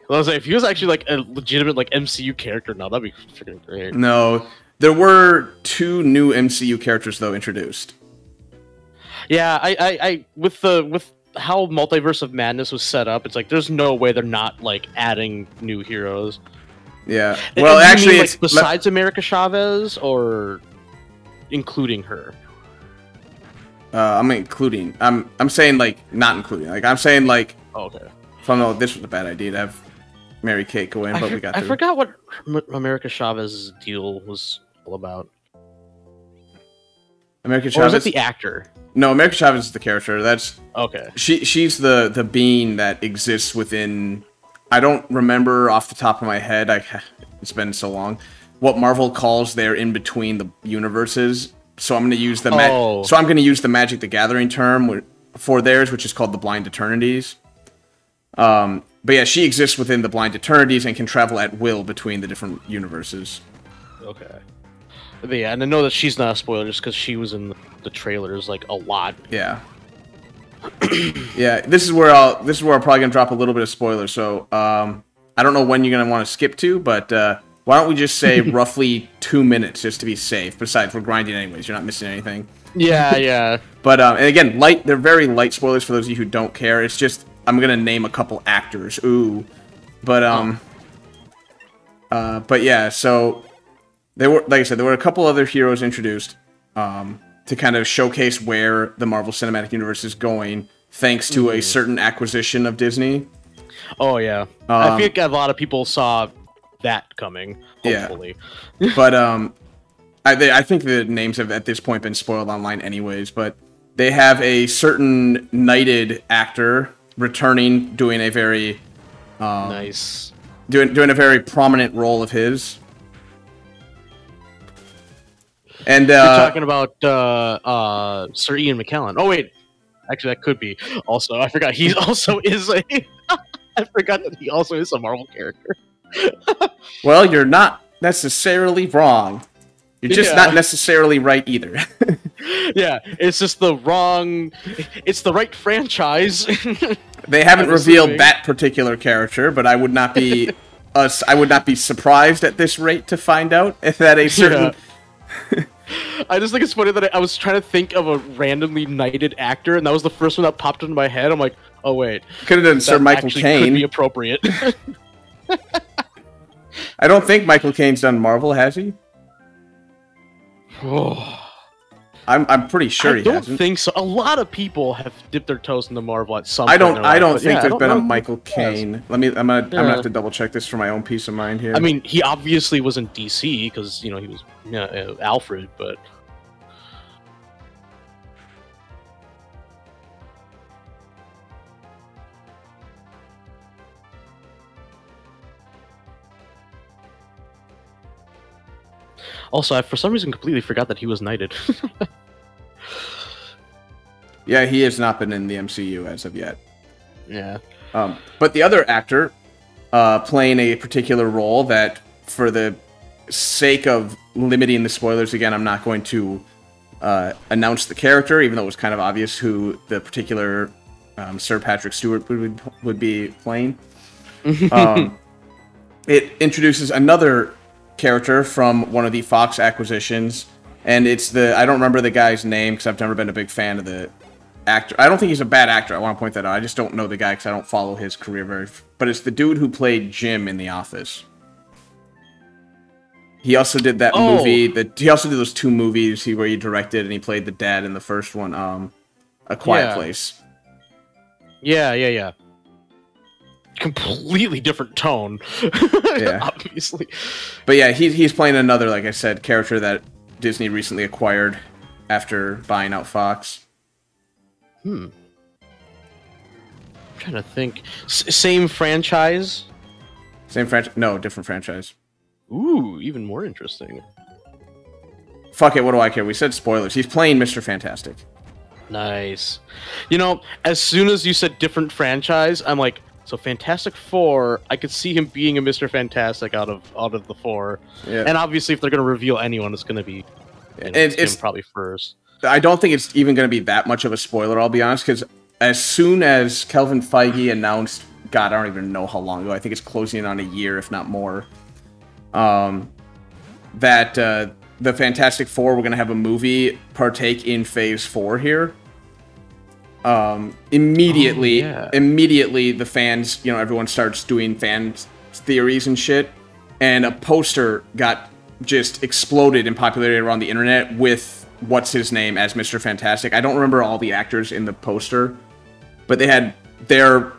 S2: I was like, if he was actually like a legitimate like MCU character, now that'd be freaking great.
S1: No, there were 2 new MCU characters though introduced.
S2: Yeah, I with how Multiverse of Madness was set up, it's like there's no way they're not like adding new heroes.
S1: Yeah. Well, actually, it's
S2: besides America Chavez or including her.
S1: I'm including. I'm saying like not including. Like I'm saying like.
S2: Oh, okay.
S1: If I know this was a bad idea to have Mary Kate go in, but we got.
S2: I forgot what America Chavez's deal was all about.
S1: America Chavez.
S2: Or was it the actor?
S1: No, America Chavez is the character. That's
S2: okay.
S1: She's the being that exists within. I don't remember off the top of my head. It's been so long. What Marvel calls their in between the universes. So I'm going to use the so I'm going to use the Magic the Gathering term for theirs, which is called the Blind Eternities. But yeah, she exists within the Blind Eternities and can travel at will between the different universes.
S2: Okay. But yeah, and I know that she's not a spoiler just because she was in the trailers like a lot.
S1: Yeah. Yeah, this is where I'm probably gonna drop a little bit of spoilers. So I don't know when you're gonna want to skip to, but why don't we just say roughly 2 minutes just to be safe? Besides, we're grinding anyways. You're not missing anything.
S2: Yeah, yeah.
S1: But and again, they're very light spoilers for those of you who don't care. It's just I'm gonna name a couple actors. Ooh, but but yeah. So they were, like I said, there were a couple other heroes introduced to kind of showcase where the Marvel Cinematic Universe is going, thanks to a certain acquisition of Disney.
S2: Oh yeah, I think a lot of people saw that coming. Hopefully,
S1: yeah. But I think the names have at this point been spoiled online anyways. But they have a certain knighted actor returning, doing a very
S2: nice,
S1: doing a very prominent role of his. And
S2: you're talking about Sir Ian McKellen. Oh wait, actually that could be. Also, I forgot he also is a. I forgot that he also is a Marvel character.
S1: Well, you're not necessarily wrong. You're just not necessarily right either.
S2: Yeah, it's just the wrong. It's the right franchise.
S1: They haven't revealed that particular character, but I would not be I would not be surprised at this rate to find out if that a certain.
S2: Yeah. I just think it's funny that I was trying to think of a randomly knighted actor, and that was the first one that popped into my head. I'm like, oh wait,
S1: could have done Sir Michael Caine.
S2: Could be appropriate.
S1: I don't think Michael Caine's done Marvel, has he?
S2: Oh.
S1: I'm pretty sure he hasn't.
S2: I don't think so. A lot of people have dipped their toes into Marvel at some
S1: point. I don't think
S2: yeah,
S1: there's been a Michael Caine. I'm gonna have to double check this for my own peace of mind here.
S2: I mean, he obviously was in DC because he was Alfred, but. Also, I for some reason completely forgot that he was knighted.
S1: Yeah, he has not been in the MCU as of yet.
S2: Yeah.
S1: But the other actor playing a particular role that, for the sake of limiting the spoilers again, I'm not going to announce the character, even though it was kind of obvious who the particular Sir Patrick Stewart would be playing. It introduces another character from one of the Fox acquisitions, and it's I don't remember the guy's name because I've never been a big fan of the actor. I don't think he's a bad actor. I want to point that out. I just don't know the guy because I don't follow his career but it's the dude who played Jim in The Office. He also did that movie. He also did those 2 movies where he directed and he played the dad in the first one, A Quiet Place.
S2: Yeah. Completely different tone.
S1: Yeah,
S2: obviously.
S1: But yeah, he's playing another, like I said, character that Disney recently acquired after buying out Fox.
S2: I'm trying to think. Same franchise?
S1: Same franchise? No, different franchise.
S2: Ooh, even more interesting.
S1: Fuck it, what do I care? We said spoilers. He's playing Mr. Fantastic.
S2: Nice. You know, as soon as you said different franchise, I'm like, so Fantastic Four, I could see him being a Mr. Fantastic out of the four. Yeah. And obviously, if they're going to reveal anyone, it's going to be it's him probably first.
S1: I don't think it's even going to be that much of a spoiler, I'll be honest, because as soon as Kevin Feige announced, God, I don't even know how long ago, I think it's closing in on a year, if not more, that the Fantastic Four were going to have a movie partake in Phase 4 here. Immediately, the fans, you know, everyone starts doing fan theories and shit, and a poster got just exploded in popularity around the internet with what's his name as Mr. Fantastic. I don't remember all the actors in the poster, but they had their,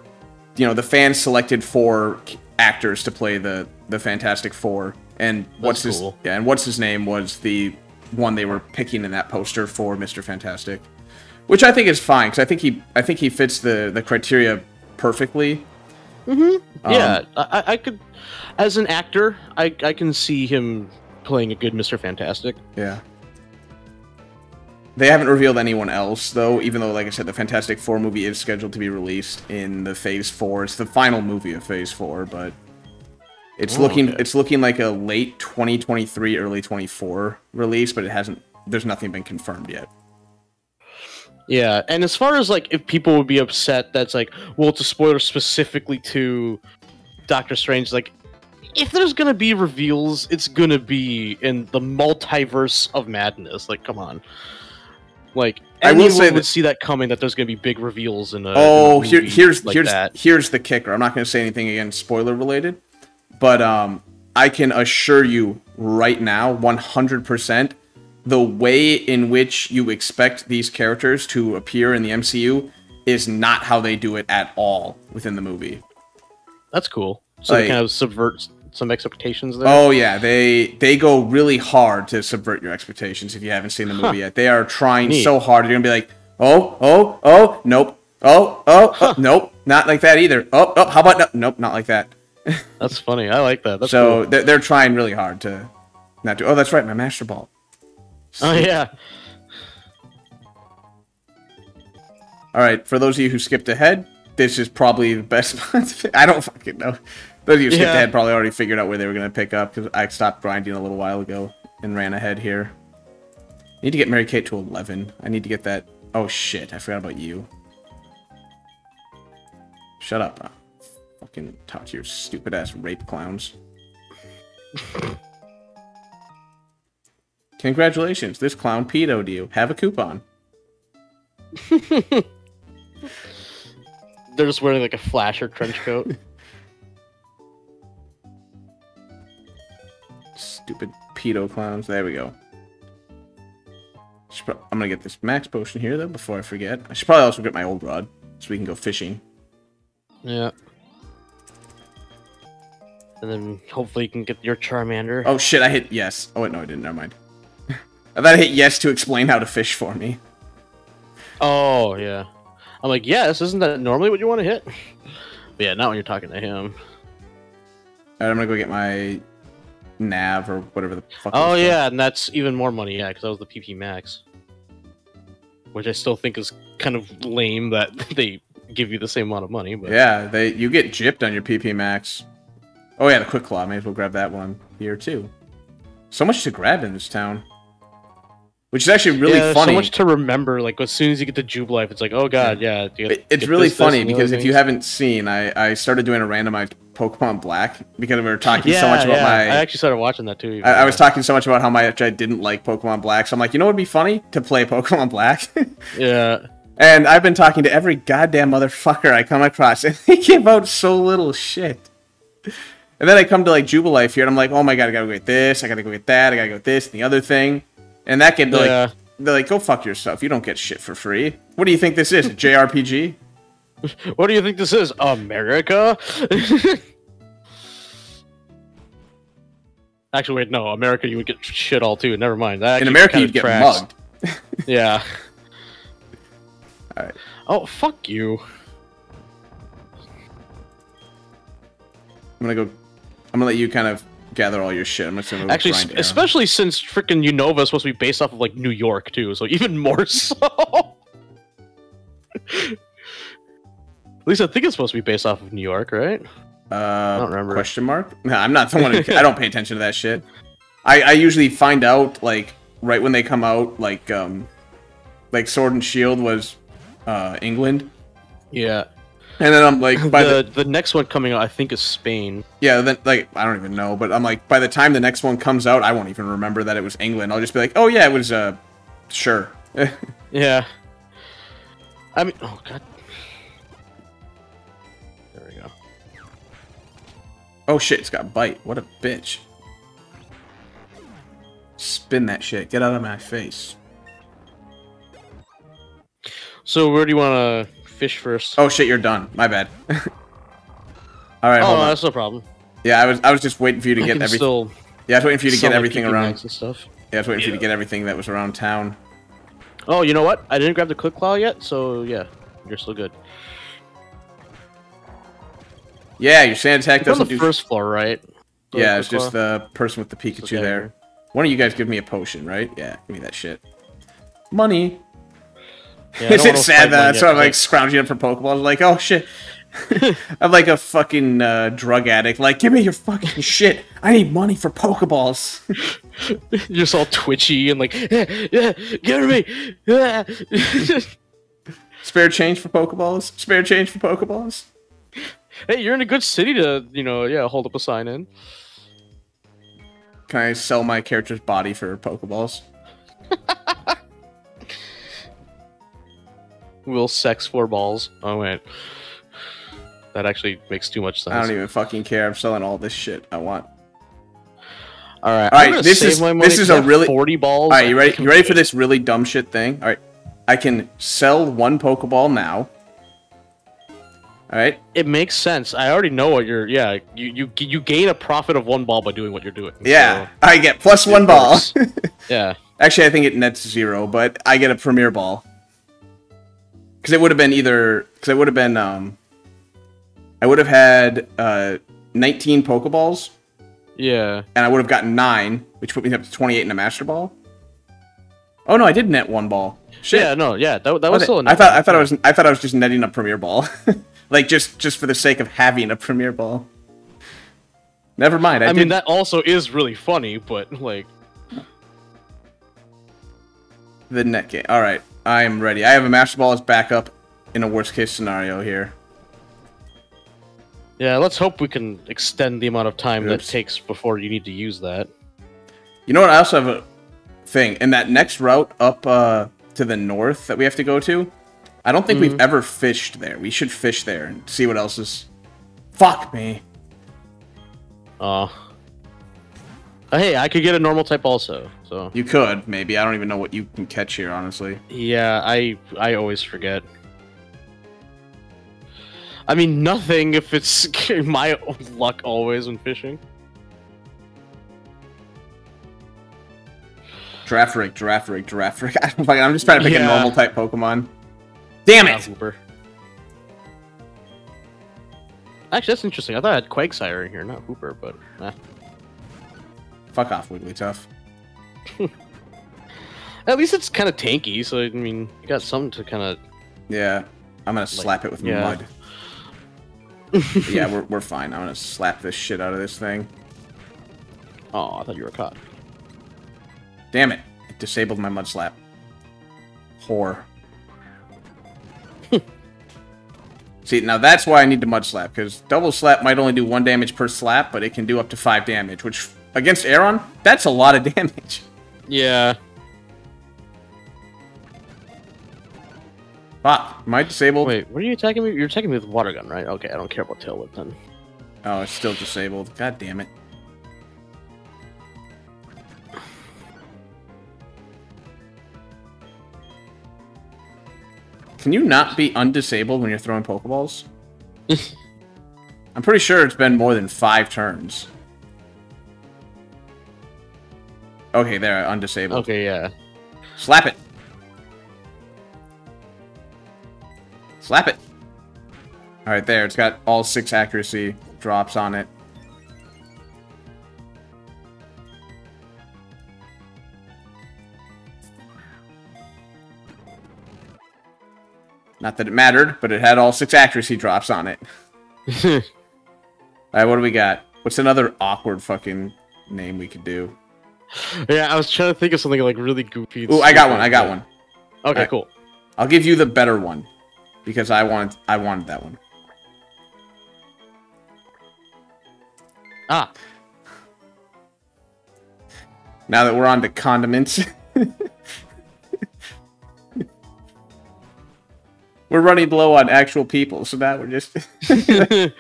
S1: you know, the fans selected 4 actors to play the Fantastic Four, and what's his name was the one they were picking in that poster for Mr. Fantastic. Which I think is fine, because I think he fits the criteria perfectly.
S2: Mm-hmm. Yeah, I could, as an actor, I can see him playing a good Mr. Fantastic.
S1: Yeah. They haven't revealed anyone else, though, even though, like I said, the Fantastic Four movie is scheduled to be released in the Phase 4. It's the final movie of Phase 4, but it's looking like a late 2023, early 24 release, but there's nothing been confirmed yet.
S2: Yeah, and as far as, like, if people would be upset, that's like, well, it's a spoiler specifically to Doctor Strange, like, if there's gonna be reveals, it's gonna be in the multiverse of madness. Like, come on. Like, anyone would see that coming, that there's gonna be big reveals in a
S1: here's the kicker. I'm not gonna say anything again spoiler related, but I can assure you right now, 100%, the way in which you expect these characters to appear in the MCU is not how they do it at all within the movie.
S2: That's cool. So they kind of subvert some expectations there?
S1: Oh, yeah. They go really hard to subvert your expectations if you haven't seen the movie yet. They are trying so hard. You're going to be like, oh, nope. Oh, nope. Not like that either. Oh, how about no? Nope, not like that.
S2: That's funny. I like that. That's
S1: so cool. They're trying really hard to not do... Oh, that's right. My Master Ball.
S2: Oh, yeah.
S1: Alright, for those of you who skipped ahead, this is probably the best... I don't fucking know. Those of you who skipped ahead probably already figured out where they were going to pick up, because I stopped grinding a little while ago and ran ahead here. I need to get Mary Kate to 11. I need to get that... Oh, shit. I forgot about you. Shut up. Fucking talk to your stupid-ass rape clowns. Congratulations, this clown pedoed you. Have a coupon.
S2: They're just wearing like a flasher trench coat.
S1: Stupid pedo clowns. There we go. I'm gonna get this max potion here though before I forget. I should probably also get my old rod so we can go fishing.
S2: Yeah. And then hopefully you can get your Charmander.
S1: Oh shit, I hit yes. Oh wait, no I didn't, never mind. I thought I hit yes to explain how to fish for me.
S2: Oh, yeah. I'm like, yes, isn't that normally what you want to hit? But yeah, not when you're talking to him.
S1: Alright, I'm gonna go get my nav or whatever the fuck.
S2: Oh, yeah, and that's even more money, yeah, because that was the PP Max. Which I still think is kind of lame that they give you the same amount of money. But
S1: yeah, you get gypped on your PP Max. Oh yeah, the Quick Claw. May as well grab that one here, too. So much to grab in this town. Which is actually really funny.
S2: So much to remember. Like, as soon as you get to Jubilife, it's like, oh god, yeah.
S1: It's really funny because if you haven't seen, I started doing a randomized Pokemon Black because we were talking so much about my...
S2: I actually started watching that too.
S1: I was talking so much about how much I didn't like Pokemon Black, so I'm like, you know what would be funny? To play Pokemon Black.
S2: Yeah.
S1: And I've been talking to every goddamn motherfucker I come across, and they give out so little shit. And then I come to, like, Jubilife here, and I'm like, oh my god, I gotta go get this, I gotta go get that, I gotta go get this, and the other thing. And that kid, they're like, go fuck yourself. You don't get shit for free. What do you think this is, a JRPG?
S2: What do you think this is, America? Actually, wait, no. America, you would get shit all too. Never mind. That
S1: in America, you'd get mugged.
S2: Yeah.
S1: Alright.
S2: Oh, fuck you.
S1: I'm gonna let you kind of gather all your shit. I'm just gonna
S2: actually, especially since freaking Unova is supposed to be based off of like New York too, so even more so. At least I think it's supposed to be based off of New York, right? I don't remember.
S1: Question mark? No, I'm not the one who... I don't pay attention to that shit. I usually find out, like, right when they come out, like Sword and Shield was England.
S2: Yeah.
S1: And then I'm like... by
S2: the next one coming out, I think, is Spain.
S1: Yeah, then, like, I don't even know, but I'm like, by the time the next one comes out, I won't even remember that it was England. I'll just be like, oh yeah, it was, sure.
S2: Yeah. I mean, oh god. There we go.
S1: Oh shit, it's got bite. What a bitch. Spin that shit. Get out of my face.
S2: So where do you want to fish first?
S1: Oh shit, you're done. My bad. Alright,
S2: oh,
S1: hold on.
S2: That's no problem.
S1: Yeah, I was just waiting for you to get everything. Yeah, I was waiting for you to get everything around.
S2: And stuff.
S1: Yeah, I was waiting for you to get everything that was around town.
S2: Oh, you know what? I didn't grab the Quick Claw yet, so yeah, you're still good.
S1: Yeah, your sand attack doesn't do...
S2: on the first floor, right?
S1: Yeah, it's just the person with the Pikachu there. One of you guys give me a potion, right? Yeah, give me that shit. Money. Yeah, is it sad that that's why I'm like scrounging up for Pokeballs? Like, oh shit. I'm like a fucking drug addict. Like, give me your fucking shit. I need money for Pokeballs.
S2: You're just all twitchy and like, yeah, give me. Yeah.
S1: Spare change for Pokeballs? Spare change for Pokeballs?
S2: Hey, you're in a good city to, you know, yeah, hold up a sign in.
S1: Can I sell my character's body for Pokeballs?
S2: Will sex for balls. Oh, wait. That actually makes too much sense.
S1: I don't even fucking care. I'm selling all this shit I want.
S2: Alright,
S1: this is a really
S2: 40 balls.
S1: Alright, you ready? You ready for this really dumb shit thing? Alright. I can sell one Pokeball now. Alright?
S2: It makes sense. I already know what you're... Yeah, you gain a profit of 1 ball by doing what you're doing.
S1: Yeah, so I get plus 1 ball.
S2: Yeah.
S1: Actually, I think it nets 0, but I get a Premier Ball. Because it would have been either... Because it would have been... I would have had 19 Pokeballs.
S2: Yeah.
S1: And I would have gotten 9, which put me up to 28 in a Master Ball. Oh no, I did net 1 ball. Shit.
S2: Yeah, no, yeah, that was still a net.
S1: I thought I was just netting a Premier Ball. Like, just for the sake of having a Premier Ball. Never mind.
S2: I mean, that also is really funny, but, like...
S1: The net game. Alright, I am ready. I have a Master Ball as backup in a worst-case scenario here.
S2: Yeah, let's hope we can extend the amount of time that takes before you need to use that.
S1: You know what? I also have a thing. In that next route up to the north that we have to go to, I don't think we've ever fished there. We should fish there and see what else is... Fuck me.
S2: Hey, I could get a normal type also, so...
S1: You could, maybe. I don't even know what you can catch here, honestly.
S2: Yeah, I always forget. I mean, nothing if it's my luck always when fishing.
S1: Giraffe rig. I'm just trying to pick a normal type Pokemon. Damn it!
S2: Hooper. Actually, that's interesting. I thought I had Quagsire in here, not Hooper, but...
S1: Fuck off, Wigglytuff.
S2: At least it's kind of tanky, so, I mean, you got something to kind of...
S1: Yeah, I'm gonna slap it with mud. Yeah, we're fine. I'm gonna slap this shit out of this thing.
S2: Oh, I thought you were caught.
S1: Damn it. It disabled my mud slap. Whore. See, now that's why I need to mud slap, because double slap might only do 1 damage per slap, but it can do up to 5 damage, which, against Aeron, that's a lot of damage.
S2: Yeah.
S1: Fuck, am I disabled?
S2: Wait, what are you attacking me? You're attacking me with water gun, right? Okay, I don't care about Tail Whip then.
S1: Oh, it's still disabled. God damn it. Can you not be undisabled when you're throwing Pokeballs? I'm pretty sure it's been more than 5 turns. Okay, there, undisabled.
S2: Okay, yeah.
S1: Slap it. Slap it. Alright, there. It's got all 6 accuracy drops on it. Not that it mattered, but it had all 6 accuracy drops on it. Alright, what do we got? What's another awkward fucking name we could do?
S2: Yeah, I was trying to think of something like really goofy.
S1: Ooh, I got one.
S2: Okay,
S1: right.
S2: Cool.
S1: I'll give you the better one. Because I wanted that one.
S2: Ah.
S1: Now that we're on to condiments. We're running low on actual people, so now we're just...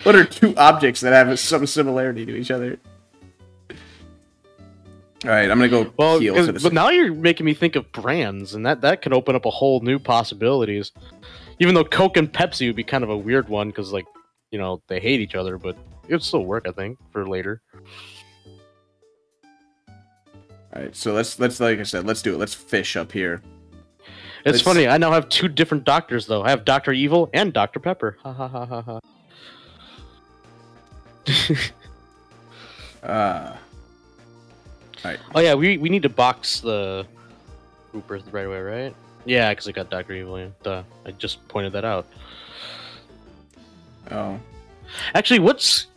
S1: What are 2 objects that have some similarity to each other? Alright, I'm gonna go heal to this.
S2: But now you're making me think of brands, and that can open up a whole new possibilities. Even though Coke and Pepsi would be kind of a weird one, because, like, you know, they hate each other, but it would still work, I think, for later.
S1: Alright, so let's like I said, let's do it. Let's fish up here.
S2: It's funny, I now have 2 different doctors, though. I have Dr. Evil and Dr. Pepper. Ha ha ha ha ha. Alright. Oh yeah, we need to box the Hooper right away, right? Yeah, because I got Dr. Evil in. Duh. I just pointed that out.
S1: Oh.
S2: Actually, what's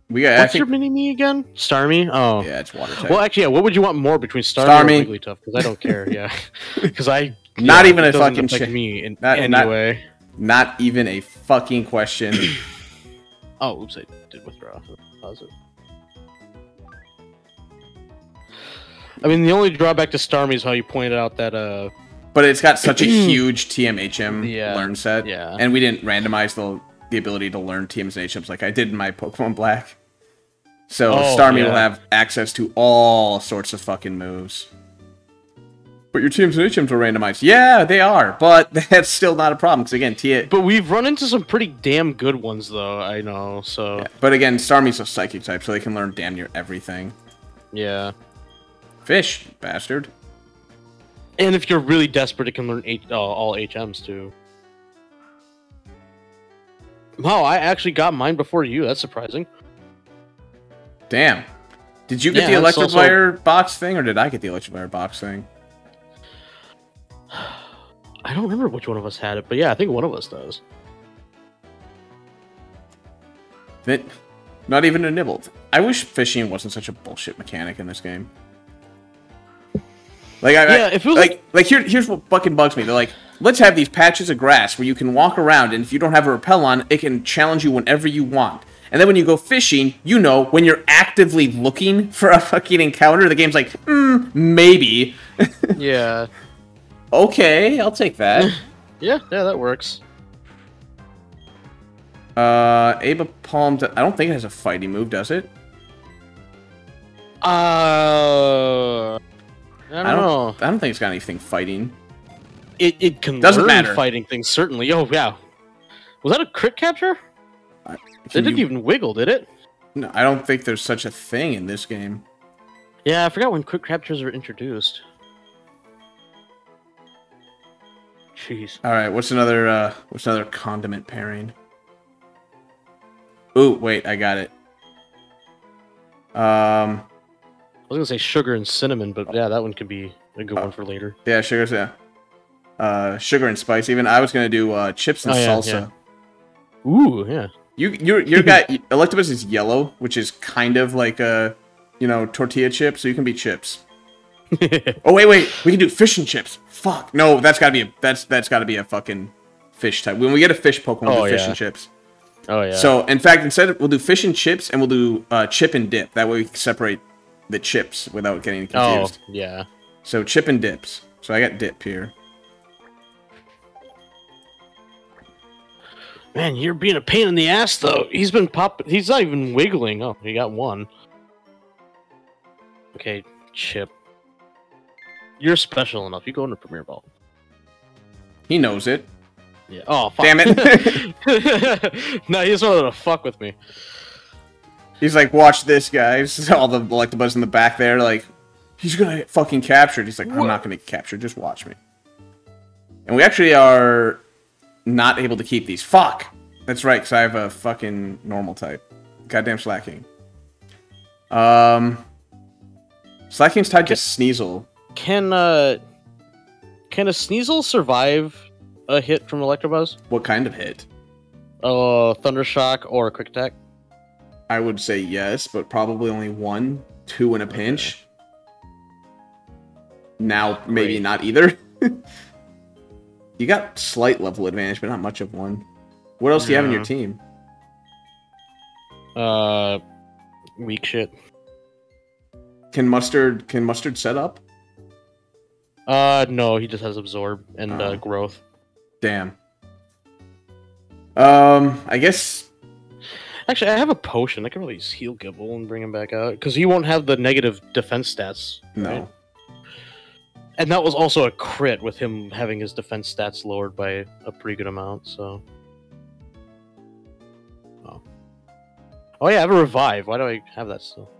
S2: your mini-me again? Starmie? Oh.
S1: Yeah, it's water type.
S2: Well, actually, yeah, what would you want more between Starmie and Wigglytuff? Because I don't care, yeah. Because
S1: Not even a fucking
S2: me in any way.
S1: Not even a fucking question.
S2: Oh, oops, I did withdraw. Pause it. I mean, the only drawback to Starmie is how you pointed out that,
S1: But it's got such a huge TM-HM learn set.
S2: Yeah.
S1: And we didn't randomize the ability to learn TMs and HMs like I did in my Pokemon Black. So Starmie will have access to all sorts of fucking moves. But your TMs and HMs are randomized. Yeah, they are, but that's still not a problem, because again,
S2: But we've run into some pretty damn good ones, though, I know, so...
S1: Yeah. But again, Starmie's a Psychic type, so they can learn damn near everything.
S2: Yeah.
S1: Fish, bastard.
S2: And if you're really desperate, it can learn all HMs, too. Wow, I actually got mine before you, that's surprising.
S1: Damn. Did you get the Electivire box thing, or did I get the Electivire box thing?
S2: I don't remember which one of us had it, but yeah, I think one of us does.
S1: Not even a nibble. I wish fishing wasn't such a bullshit mechanic in this game. Like, if it was like here's what fucking bugs me. They're like, let's have these patches of grass where you can walk around, and if you don't have a repel on, it can challenge you whenever you want. And then when you go fishing, you know, when you're actively looking for a fucking encounter, the game's like, maybe.
S2: Yeah.
S1: Okay, I'll take that.
S2: yeah, that works.
S1: Aba Palm, I don't think it has a fighting move, does it?
S2: I don't know.
S1: I don't think it's got anything fighting.
S2: It can learn fighting things, certainly. Oh, yeah. Was that a crit capture? It didn't even wiggle, did it?
S1: No, I don't think there's such a thing in this game.
S2: Yeah, I forgot when crit captures were introduced. Jeez.
S1: All right, what's another condiment pairing? Ooh, wait, I got it.
S2: I was gonna say sugar and cinnamon, but yeah, that one could be a good one for later.
S1: Yeah, sugar and spice. Even I was gonna do chips and salsa.
S2: Yeah. Ooh, yeah.
S1: Your guy Electabuzz is yellow, which is kind of like a tortilla chip, so you can be chips. Oh wait, we can do fish and chips. Fuck. No, that's gotta be a fucking fish type. When we get a fish Pokemon, we'll do fish and chips.
S2: Oh yeah.
S1: So in fact, instead we'll do fish and chips, and we'll do chip and dip. That way we can separate the chips without getting confused.
S2: Oh yeah.
S1: So chip and dips. So I got dip here.
S2: Man, you're being a pain in the ass though. He's not even wiggling. Oh, he got one. Okay, chip. You're special enough. You go into Premier Ball.
S1: He knows it.
S2: Yeah. Oh, fuck.
S1: Damn it.
S2: No, he just wanted to fuck with me.
S1: He's like, watch this, guys. All the Electabuzz in the back there, like, he's gonna get fucking captured. He's like, I'm not gonna get captured. Just watch me. And we actually are not able to keep these. Fuck. That's right, because I have a fucking normal type. Goddamn Slacking. Slacking's tied to Sneasel.
S2: Can a Sneasel survive a hit from Electabuzz?
S1: What kind of hit?
S2: Thundershock or a Quick Attack?
S1: I would say yes, but probably only 1, 2 in a pinch. Now, maybe not either. You got slight level advantage, but not much of one. What else do you have in your team?
S2: Weak shit.
S1: Can Mustard set up?
S2: No, he just has Absorb and Growth.
S1: Damn. I guess...
S2: Actually, I have a potion. I can really heal Gibble and bring him back out. Because he won't have the negative defense stats.
S1: No.
S2: Right? And that was also a crit with him having his defense stats lowered by a pretty good amount, so... Oh yeah, I have a Revive. Why do I have that still?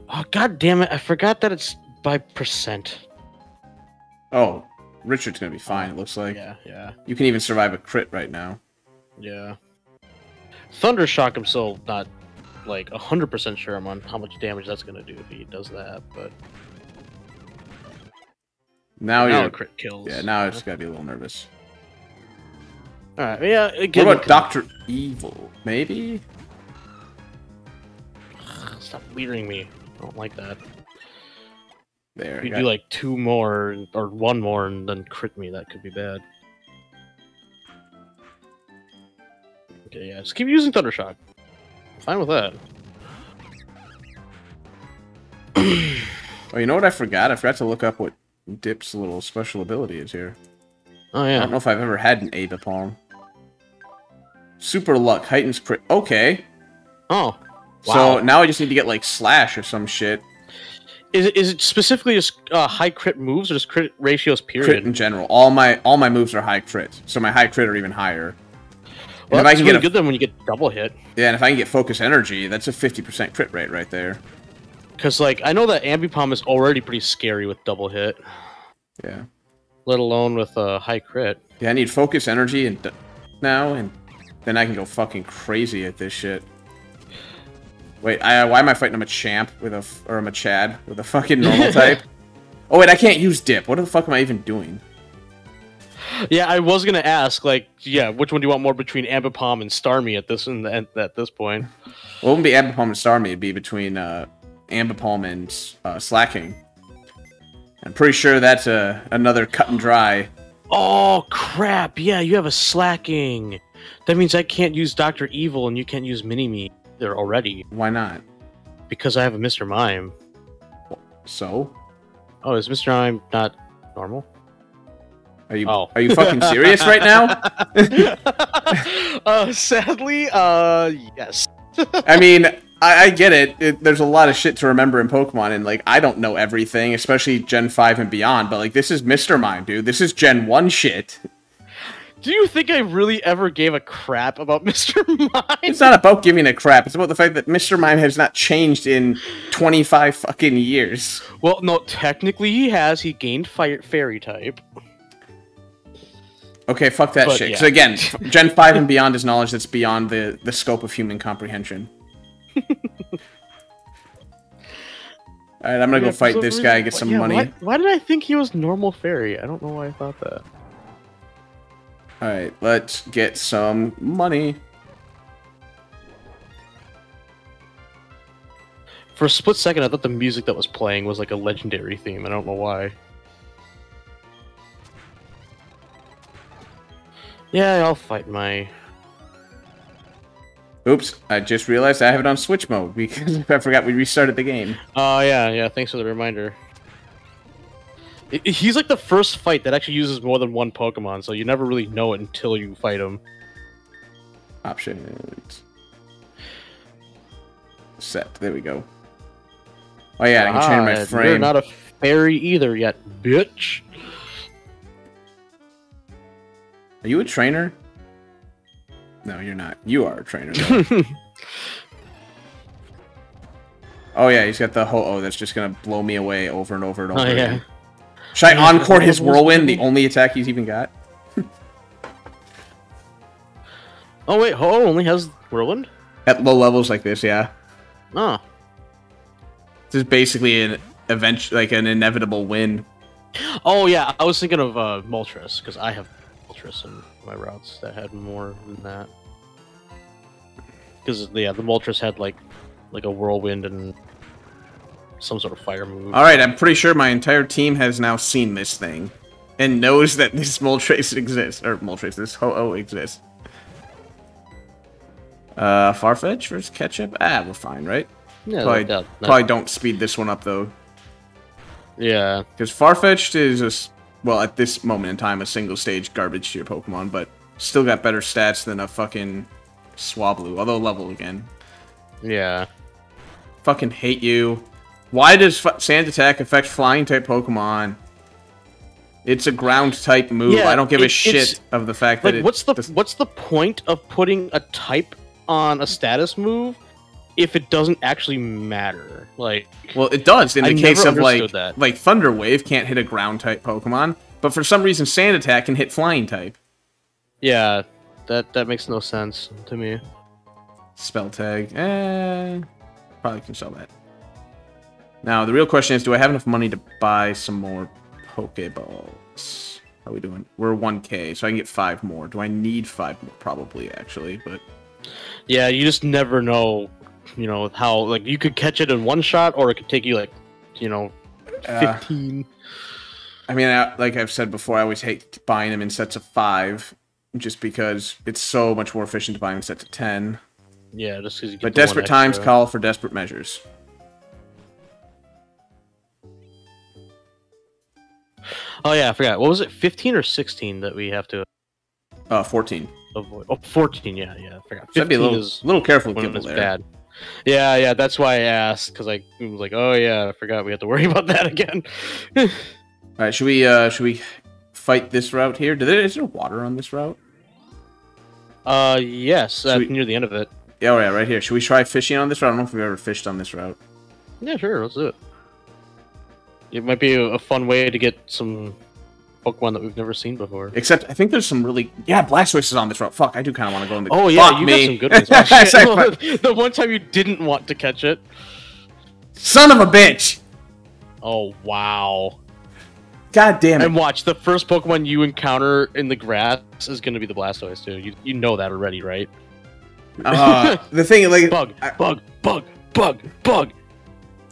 S2: Oh, god damn it, I forgot that it's by percent.
S1: Oh, Richard's gonna be fine, it looks like.
S2: Yeah.
S1: You can even survive a crit right now.
S2: Yeah. Thundershock, I'm still not, like, 100% sure I'm on how much damage that's gonna do if he does that, but...
S1: Now you're...
S2: crit kills.
S1: Yeah, now I just gotta be a little nervous.
S2: Alright, yeah, again...
S1: What about Dr. Evil? Maybe?
S2: Stop leading me. I don't like that.
S1: There.
S2: If you do like 2 more, or 1 more, and then crit me, that could be bad. Okay, yeah, just keep using Thundershock. I'm fine with that.
S1: Oh, you know what I forgot? I forgot to look up what Dip's little special ability is here.
S2: Oh, yeah.
S1: I don't know if I've ever had an Abipalm. Super Luck, heightens crit. Okay.
S2: Oh. Wow.
S1: So now I just need to get like Slash or some shit.
S2: Is it specifically just high crit moves or just crit ratios period?
S1: Crit in general. All my moves are high crit, so my high crit are even higher.
S2: Well, that's really good then when you get double hit.
S1: Yeah, and if I can get Focus Energy, that's a 50% crit rate right there.
S2: Because like I know that Ambipom is already pretty scary with double hit.
S1: Yeah.
S2: Let alone with a high crit.
S1: Yeah, I need Focus Energy now, and then I can go fucking crazy at this shit. Wait, why am I fighting a Machamp with a Machad with a fucking normal type? Oh wait, I can't use Dip. What the fuck am I even doing?
S2: Yeah, I was gonna ask, like, yeah, which one do you want more between Ambipom and Starmie at this point?
S1: Well, it wouldn't be Ambipom and Starmie. It'd be between Ambipom and Slacking. I'm pretty sure that's another cut and dry.
S2: Oh crap! Yeah, you have a Slacking. That means I can't use Dr. Evil and you can't use Mini-Me there already.
S1: Why not?
S2: Because I have a Mr. Mime.
S1: So?
S2: Oh, is Mr. Mime not normal?
S1: Are you fucking serious right now?
S2: Sadly, yes.
S1: I mean, I get it. There's a lot of shit to remember in Pokemon, and like I don't know everything, especially Gen 5 and beyond, but like this is Mr. Mime, dude. This is Gen 1 shit.
S2: Do you think I really ever gave a crap about Mr. Mime?
S1: It's not about giving a crap. It's about the fact that Mr. Mime has not changed in 25 fucking years.
S2: Well, no, technically he has. He gained Fairy type.
S1: Okay, fuck that shit. Because again, Gen 5 and beyond is knowledge that's beyond the scope of human comprehension. Alright, I'm gonna go fight this guy and get some money.
S2: Why did I think he was normal fairy? I don't know why I thought that.
S1: Alright, let's get some money.
S2: For a split second, I thought the music that was playing was like a legendary theme. I don't know why. Yeah, I'll fight my...
S1: Oops, I just realized I have it on Switch mode because I forgot we restarted the game.
S2: Oh, yeah, thanks for the reminder. He's like the first fight that actually uses more than one Pokemon, so you never really know it until you fight him.
S1: Options. Set, there we go. Oh yeah, I can change my frame.
S2: You're not a fairy either yet, bitch.
S1: Are you a trainer? No, you're not. You are a trainer. Oh yeah, he's got the ho-oh that's just gonna blow me away over and over and over again. Should I encore his Whirlwind, the only attack he's even got?
S2: Oh wait, ho-oh only has Whirlwind?
S1: At low levels like this, yeah.
S2: Oh.
S1: This is basically eventually, like, an inevitable win.
S2: Oh yeah, I was thinking of Moltres, because I have Moltres in my routes that had more than that. Because yeah, the Moltres had like a whirlwind and some sort of fire move.
S1: All right, I'm pretty sure my entire team has now seen this thing and knows that this Moltres exists, or Moltres, this Ho-Oh exists. Farfetch versus Ketchup? Ah, we're fine, right?
S2: Yeah,
S1: probably don't speed this one up, though.
S2: Yeah.
S1: Because Farfetch'd is, well, at this moment in time, a single-stage garbage tier Pokemon, but still got better stats than a fucking Swablu, although level again.
S2: Yeah.
S1: Fucking hate you. Why does Sand Attack affect Flying-type Pokemon? It's a ground-type move. Yeah, I don't give a shit of the fact that
S2: what's the point of putting a type on a status move if it doesn't actually matter? Like,
S1: well, it does in the case of like Thunder Wave can't hit a ground type Pokemon, but for some reason Sand Attack can hit Flying type.
S2: Yeah, that makes no sense to me.
S1: Spell Tag, probably can sell that. Now the real question is, do I have enough money to buy some more Pokeballs? How are we doing? We're 1K, so I can get 5 more. Do I need 5 more? Probably, actually, but
S2: yeah, you just never know, you know, how, like, you could catch it in one shot, or it could take you, like, you know, 15.
S1: I mean, like I've said before, I always hate buying them in sets of 5, just because it's so much more efficient to buy them in sets of 10.
S2: Yeah, just because you get
S1: But desperate times call for desperate measures.
S2: Oh yeah, I forgot. What was it, 15 or 16 that we have to...
S1: 14.
S2: Avoid. Oh, 14, yeah, I forgot.
S1: 15 be a little careful with people there.
S2: Bad. Yeah, that's why I asked, because I was like, oh yeah, I forgot we have to worry about that again.
S1: Alright, should we fight this route here? Is there water on this route?
S2: Yes, near the end of it.
S1: Yeah, oh yeah, right here. Should we try fishing on this route? I don't know if we've ever fished on this route.
S2: Yeah, sure, let's do it. It might be a fun way to get some Pokemon that we've never seen before.
S1: Except, I think there's some really... Yeah, Blastoise is on this route. Fuck, I do kind of want to go in the...
S2: Oh, yeah, you got some good ones. The one time you didn't want to catch it.
S1: Son of a bitch!
S2: Oh, wow.
S1: God damn it.
S2: And watch, the first Pokemon you encounter in the grass is going to be the Blastoise, too. You know that already, right?
S1: The thing, like...
S2: Bug.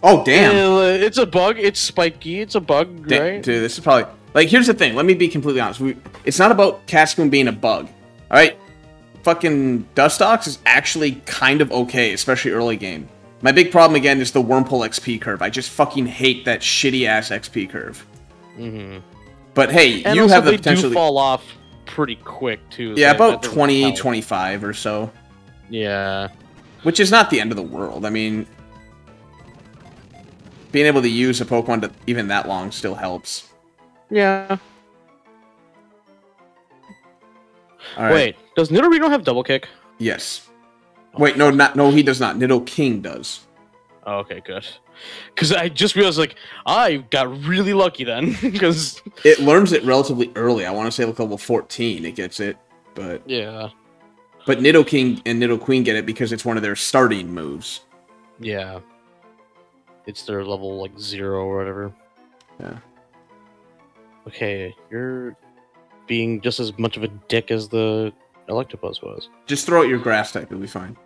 S1: Oh, damn.
S2: It's a bug. It's spiky. It's a bug, right?
S1: Dude, this is probably... Like, here's the thing. Let me be completely honest. It's not about Cascoon being a bug. Alright? Fucking Dustox is actually kind of okay, especially early game. My big problem, again, is the Wurmple XP curve. I just fucking hate that shitty-ass XP curve.
S2: Mm-hmm.
S1: But, hey, and you have the potential...
S2: they do fall off pretty quick, too.
S1: Yeah, about 20, 25 or so.
S2: Yeah.
S1: Which is not the end of the world. I mean... Being able to use a Pokemon even that long still helps.
S2: Yeah.
S1: Right.
S2: Wait, does Nidorino have double kick?
S1: Yes. Wait, no, he does not. Nidoking does.
S2: Oh, okay, good. Because I just realized, like, I got really lucky then. Because
S1: it learns it relatively early. I want to say like level 14 it gets it, but
S2: yeah.
S1: But Nidoking and Nidoqueen get it because it's one of their starting moves.
S2: Yeah. It's their level, like, 0 or whatever.
S1: Yeah.
S2: Okay, you're being just as much of a dick as the Electabuzz was.
S1: Just throw out your grass type, it'll be fine.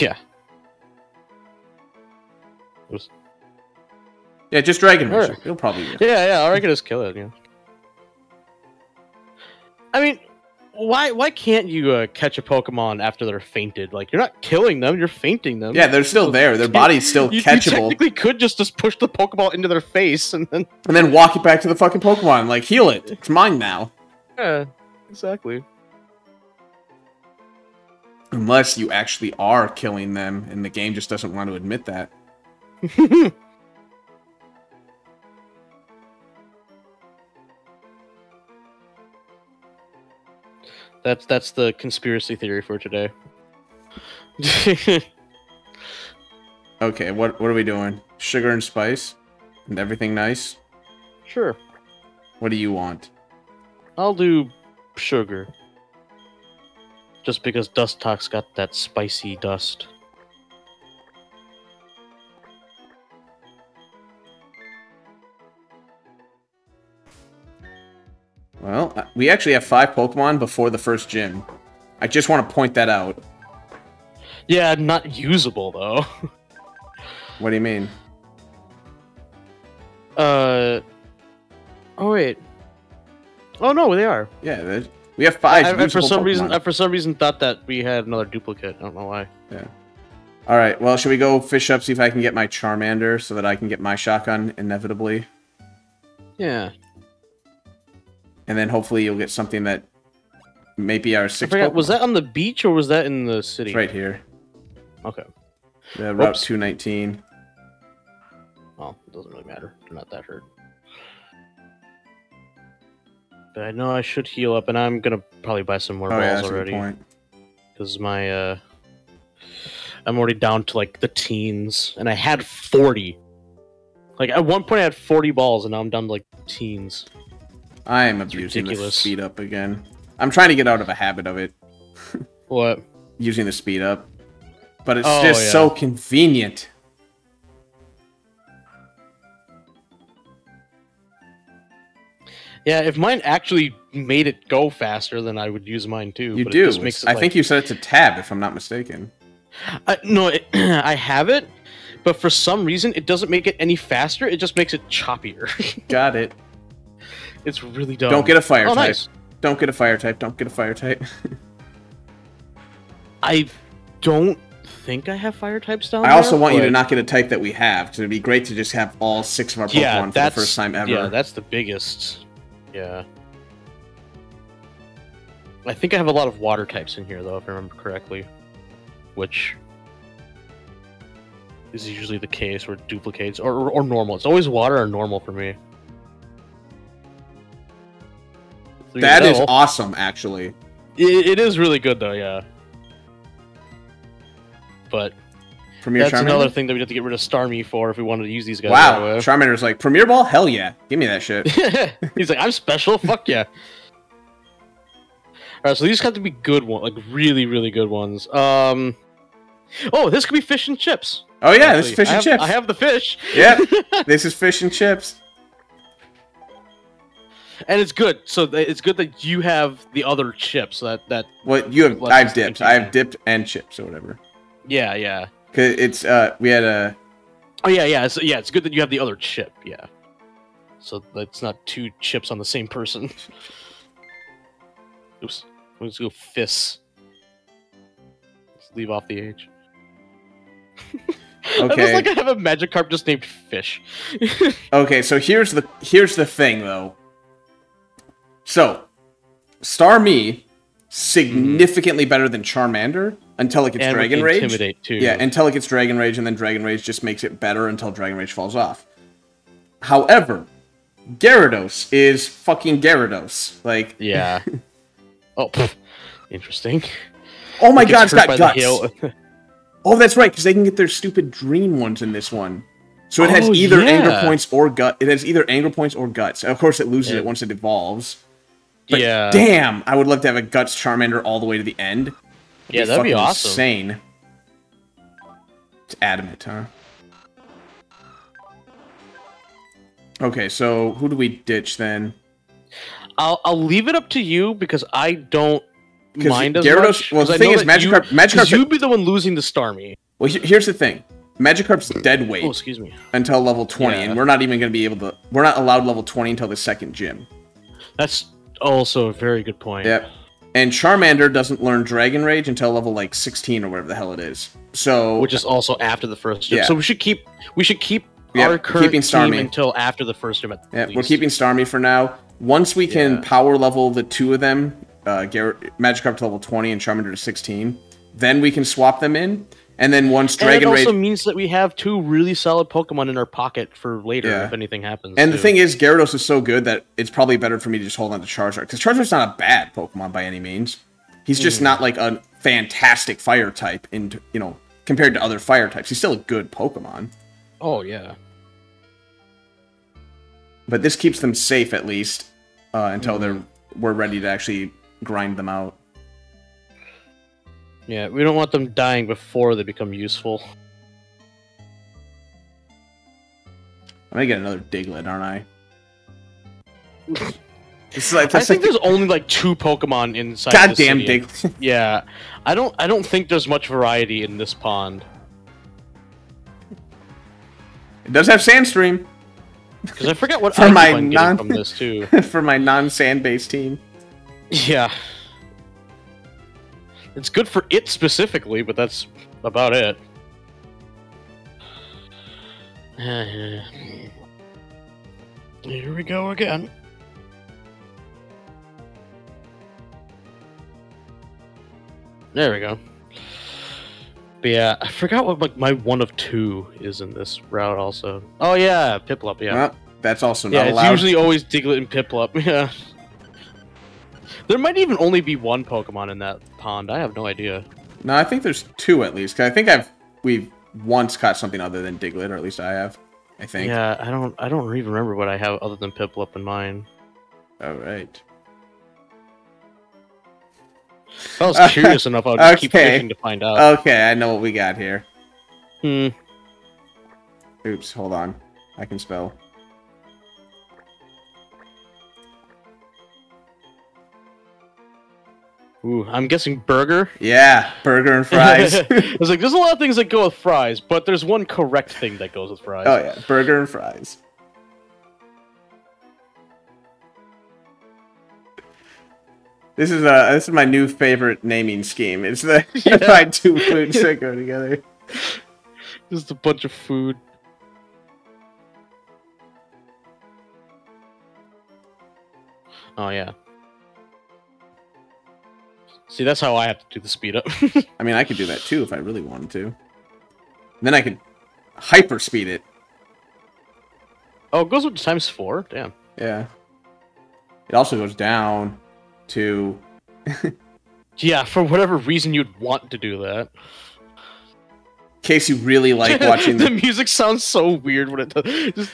S2: Yeah.
S1: Yeah, just Dragon Rush. Right. It'll probably be.
S2: Yeah, or I could just kill it, yeah. I mean... Why can't you catch a Pokemon after they're fainted? Like, you're not killing them, you're fainting them.
S1: Yeah, they're still there. Their body's still catchable.
S2: You technically could just push the Pokeball into their face and then...
S1: And then walk it back to the fucking Pokemon. Like, heal it. It's mine now.
S2: Yeah, exactly.
S1: Unless you actually are killing them, and the game just doesn't want to admit that.
S2: That's the conspiracy theory for today.
S1: Okay, what are we doing? Sugar and spice? And everything nice?
S2: Sure.
S1: What do you want?
S2: I'll do sugar. Just because Dustox got that spicy dust.
S1: Well, we actually have 5 Pokemon before the first gym. I just want to point that out.
S2: Yeah, not usable, though.
S1: What do you mean?
S2: Oh, wait. Oh, no, they are.
S1: Yeah, we have 5
S2: I for some
S1: Pokemon.
S2: reason thought that we had another duplicate. I don't know why.
S1: Yeah. Alright, well, should we go fish up, see if I can get my Charmander so that I can get my shotgun, inevitably?
S2: Yeah.
S1: And then hopefully you'll get something that maybe our 6 Pokemon.
S2: Was that on the beach or was that in the city?
S1: It's right here.
S2: Okay.
S1: The Route 219.
S2: Well, it doesn't really matter. They're not that hurt. But I know I should heal up, and I'm gonna probably buy some more balls already. Because my I'm already down to like the teens, and I had 40. Like at one point I had 40 balls, and now I'm down to like teens.
S1: I am abusing the speed up again. I'm trying to get out of a habit of it.
S2: What?
S1: Using the speed up. But it's just so convenient.
S2: Yeah, if mine actually made it go faster, then I would use mine too.
S1: You do. I think you set it to tab, if I'm not mistaken.
S2: No, I have it, but for some reason it doesn't make it any faster. It just makes it choppier.
S1: Got it.
S2: It's really dumb.
S1: Don't get a fire type.
S2: Nice.
S1: Don't get a fire type. Don't get a fire type.
S2: I don't think I have fire types down
S1: I also want you to not get a type that we have, because it'd be great to just have all 6 of our Pokemon for the first time ever.
S2: Yeah, that's the biggest. Yeah. I think I have a lot of water types in here, though, if I remember correctly. Which is usually the case where it duplicates. Or normal. It's always water or normal for me.
S1: That is awesome, actually.
S2: It is really good, though, yeah. But that's another thing that we have to get rid of Starmie for if we wanted to use these guys.
S1: Wow, Charmander's like, Premier Ball? Hell yeah. Give me that shit.
S2: He's like, I'm special? Fuck yeah. Alright, so these have to be good ones. Like, really, really good ones. Oh, this could be fish and chips.
S1: Oh yeah, this is fish and chips.
S2: I have the fish.
S1: Yep, this is fish and chips.
S2: And it's good. So it's good that you have the other chips. That
S1: Well, you have. I've dipped. I have dipped and chips or whatever.
S2: Yeah, yeah.
S1: Cause it's we had a.
S2: Oh yeah, yeah. It's good that you have the other chip. Yeah. So that's not 2 chips on the same person. Oops. Let's go fists. Let's leave off the H.
S1: Okay.
S2: It's like I have a Magikarp just named Fish.
S1: Okay, so here's the thing though. So, Starmie significantly better than Charmander until it gets Dragon Rage.
S2: Intimidate too.
S1: Yeah, until it gets Dragon Rage, and then Dragon Rage just makes it better until Dragon Rage falls off. However, Gyarados is fucking Gyarados. Like,
S2: yeah. Oh, pff, interesting.
S1: Oh my god, it's got guts. Oh, that's right, because they can get their stupid dream ones in this one. So it has either anger points or gut. It has either anger points or guts. Of course, it loses it once it evolves. But damn, I would love to have a Guts Charmander all the way to the end.
S2: That'd be awesome.
S1: Insane. It's adamant, huh? Okay, so who do we ditch then?
S2: I'll leave it up to you because I don't mind as much.
S1: Well, the thing is, Magikarp,
S2: you'd be the one losing the Starmie.
S1: Well, here's the thing. Magikarp's dead weight.
S2: Oh, excuse me.
S1: Until level 20, and we're not even going to be able to. We're not allowed level 20 until the second gym.
S2: That's also a very good point.
S1: Yep. And Charmander doesn't learn Dragon Rage until level like 16 or whatever the hell it is. So,
S2: which is also after the first gym. Yeah. So we should keep our current team until after the first gym.
S1: Yeah, we're keeping Starmie for now. Once we can power level the 2 of them, Magikarp to level 20 and Charmander to 16, then we can swap them in. And then once Dragon Rage...
S2: it also means that we have 2 really solid Pokemon in our pocket for later if anything happens.
S1: And the thing is, Gyarados is so good that it's probably better for me to just hold on to Charizard. Because Charizard's not a bad Pokemon by any means. He's just not like a fantastic fire type, compared to other fire types. He's still a good Pokemon.
S2: Oh, yeah.
S1: But this keeps them safe, at least, until we're ready to actually grind them out.
S2: Yeah, we don't want them dying before they become useful.
S1: I'm gonna get another Diglett, aren't I?
S2: I think there's only like 2 Pokemon inside.
S1: Goddamn Diglett.
S2: Yeah, I don't think there's much variety in this pond.
S1: It does have Sandstream.
S2: Because I forgot what I'm getting from this too.
S1: For my non-sand based team.
S2: Yeah. It's good for it specifically, but that's about it. Here we go again. There we go. But yeah, I forgot what like my 1 of 2 is in this route also. Oh yeah, Piplup, yeah.
S1: Well, that's also not allowed.
S2: Yeah, it's usually always Diglett and Piplup, yeah. There might even only be 1 Pokemon in that pond, I have no idea.
S1: No, I think there's 2 at least, 'cause I think we've once caught something other than Diglett, or at least I have. I think.
S2: Yeah, I don't even remember what I have other than Piplup in mine.
S1: Alright.
S2: If I was curious enough, I would just keep fishing to find out.
S1: Okay, I know what we got here. Oops, hold on. I can spell.
S2: Ooh, I'm guessing burger?
S1: Yeah, burger and fries.
S2: I was like, there's a lot of things that go with fries, but there's one correct thing that goes with fries.
S1: Oh yeah, burger and fries. This is my new favorite naming scheme. It's the find 2 foods that go together.
S2: Just a bunch of food. Oh yeah. See, that's how I have to do the speed up.
S1: I mean, I could do that too if I really wanted to. And then I could hyper speed it.
S2: Oh, it goes up to ×4? Damn.
S1: Yeah. It also goes down to...
S2: Yeah, for whatever reason you'd want to do that.
S1: In case you really like watching
S2: the music sounds so weird when it does. Just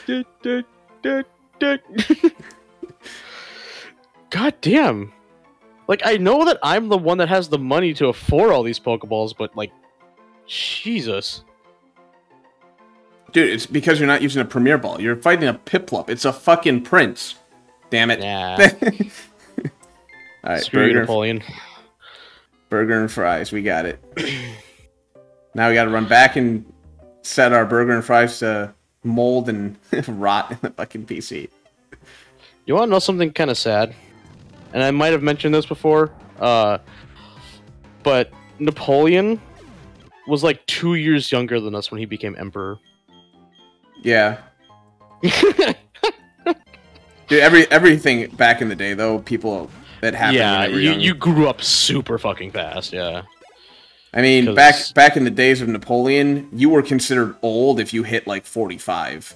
S2: God damn. Like, I know that I'm the one that has the money to afford all these Pokeballs, but, like, Jesus.
S1: Dude, it's because you're not using a Premier Ball. You're fighting a Piplup. It's a fucking prince. Damn it.
S2: Yeah.
S1: Alright,
S2: Screw you, Napoleon.
S1: Burger and fries. We got it. Now we gotta run back and set our burger and fries to mold and rot in the fucking PC.
S2: You wanna know something kind of sad? And I might have mentioned this before, but Napoleon was like 2 years younger than us when he became emperor.
S1: Yeah. Dude, everything back in the day, though, people that happened.
S2: Yeah,
S1: when they were young.
S2: You grew up super fucking fast. Yeah.
S1: I mean, back in the days of Napoleon, you were considered old if you hit like 45.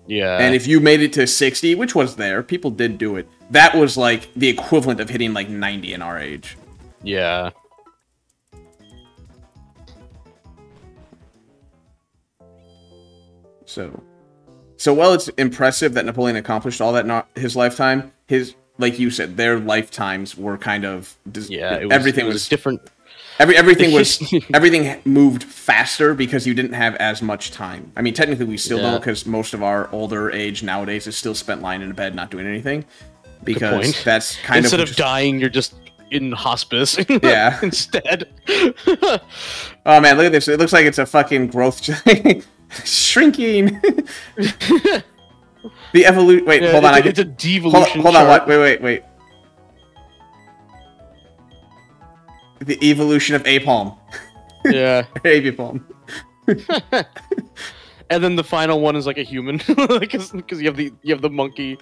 S2: Yeah.
S1: And if you made it to 60, which was there, people did do it. That was like the equivalent of hitting like 90 in our age.
S2: Yeah.
S1: So while it's impressive that Napoleon accomplished all that in his lifetime, like you said, their lifetimes were kind of everything was
S2: different.
S1: Everything moved faster because you didn't have as much time. I mean, technically we still don't, because most of our older age nowadays is still spent lying in a bed not doing anything. Because that's kind
S2: instead of dying, you're just in hospice.
S1: Yeah.
S2: Instead.
S1: Oh man, look at this! It looks like it's a fucking growth shrinking. The evolution. Wait, hold on.
S2: It's a devolution.
S1: Hold on. Wait. The evolution of Apalm.
S2: Yeah.
S1: Apalm.
S2: And then the final one is like a human, because you have the monkey.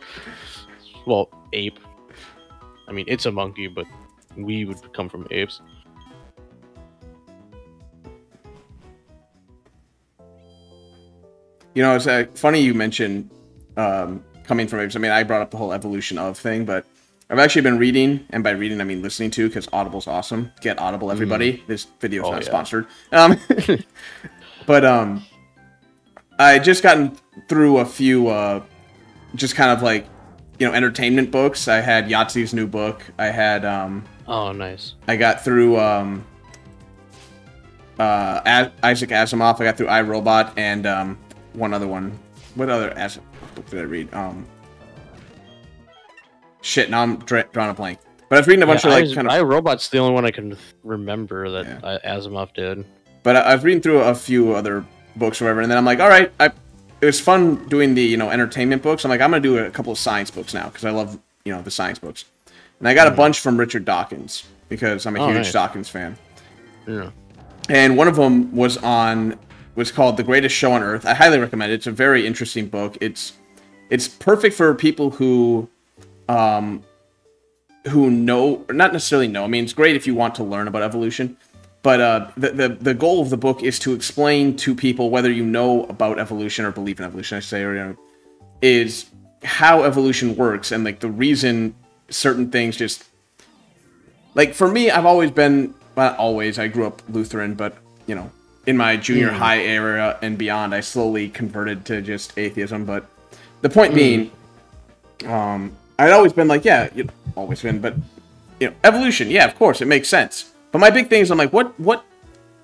S2: Well, ape. I mean, it's a monkey, but we would come from apes.
S1: You know, it's funny you mentioned coming from apes. I mean, I brought up the whole evolution of thing, but I've actually been reading, and by reading I mean listening to, because Audible's awesome. Get Audible, everybody. This video is not sponsored. But I just gotten through a few just kind of like, you know, entertainment books. I had Yahtzee's new book. I had
S2: oh, nice.
S1: I got through Isaac Asimov. I got through iRobot and one other one. What other book did I read? shit, now I'm drawing a blank. But I was reading a bunch of like kind of.
S2: iRobot's the only one I can remember that Asimov did.
S1: But I was reading through a few other books or whatever, and then I'm like, all right, it was fun doing the entertainment books. I'm like, I'm gonna do a couple of science books now because I love the science books, and I got a bunch from Richard Dawkins because I'm a huge Dawkins fan.
S2: Yeah.
S1: And one of them was called The Greatest Show on Earth. I highly recommend it. It's a very interesting book. It's perfect for people who know, or not necessarily know. I mean, it's great if you want to learn about evolution, but the goal of the book is to explain to people, whether you know about evolution or believe in evolution, I say, or is how evolution works and like the reason certain things just like for me, I've always been. Not always. I grew up Lutheran, but, in my junior high era and beyond, I slowly converted to just atheism. But the point being, I'd always been like, always been, but, evolution, yeah, of course, it makes sense. But my big thing is, I'm like, what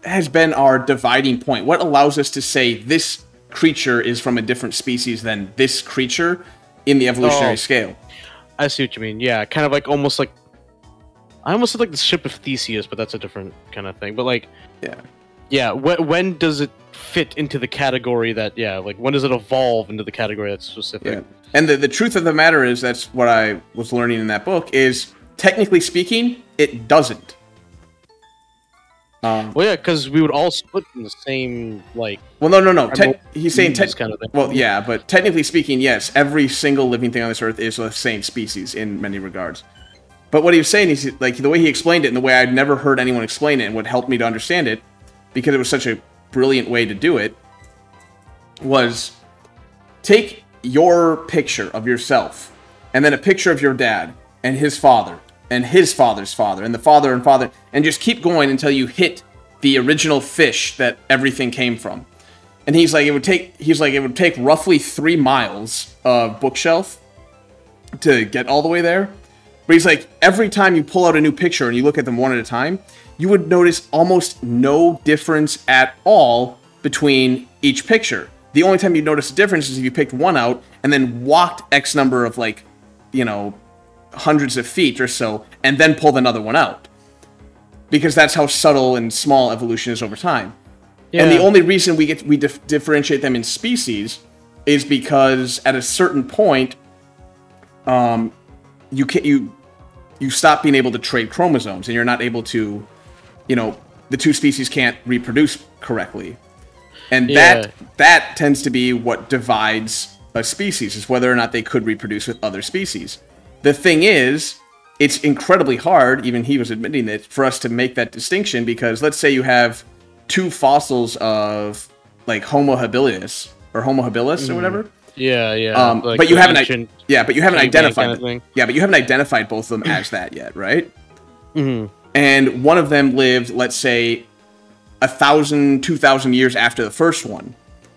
S1: has been our dividing point? What allows us to say this creature is from a different species than this creature in the evolutionary scale?
S2: I see what you mean. Yeah, kind of like almost like I almost said like the ship of Theseus, but that's a different kind of thing. But like, yeah. When does it fit into the category that like when does it evolve into the category that's specific?
S1: Yeah. And the truth of the matter is that's what I was learning in that book is technically speaking, it doesn't.
S2: Well, yeah, because we would all split in the same like.
S1: Well, no. He's saying
S2: kind of thing.
S1: Well, yeah, but technically speaking, yes, every single living thing on this earth is the same species in many regards. But what he was saying is, like, the way he explained it and the way I'd never heard anyone explain it and what helped me to understand it, because it was such a brilliant way to do it, was take your picture of yourself and then a picture of your dad and his father and his father's father and the father and father, and just keep going until you hit the original fish that everything came from. And he's like, it would take roughly 3 miles of bookshelf to get all the way there. But he's like, every time you pull out a new picture and you look at them one at a time, you would notice almost no difference at all between each picture. The only time you'd notice a difference is if you picked one out and then walked X number of like, hundreds of feet or so, and then pulled another one out. Because that's how subtle and small evolution is over time. Yeah. And the only reason we differentiate them in species is because at a certain point, you stop being able to trade chromosomes, and you're not able to, the two species can't reproduce correctly. And that tends to be what divides a species, is whether or not they could reproduce with other species. The thing is, it's incredibly hard, even he was admitting it, for us to make that distinction, because let's say you have 2 fossils of, like, Homo habilis, or whatever.
S2: Yeah.
S1: Like but you haven't identified them. Yeah, but you haven't identified both of them as that yet, right?
S2: Mm-hmm.
S1: And one of them lived, let's say, 1,000, 2,000 years after the first one.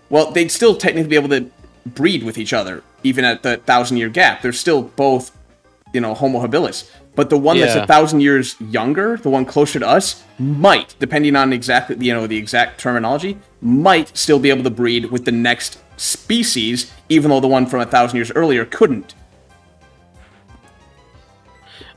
S1: Well, they'd still technically be able to breed with each other, even at the 1,000-year gap. They're still both, Homo habilis. But the one that's 1,000 years younger, the one closer to us, might, depending on exactly, the exact terminology, might still be able to breed with the next species, even though the one from 1,000 years earlier couldn't.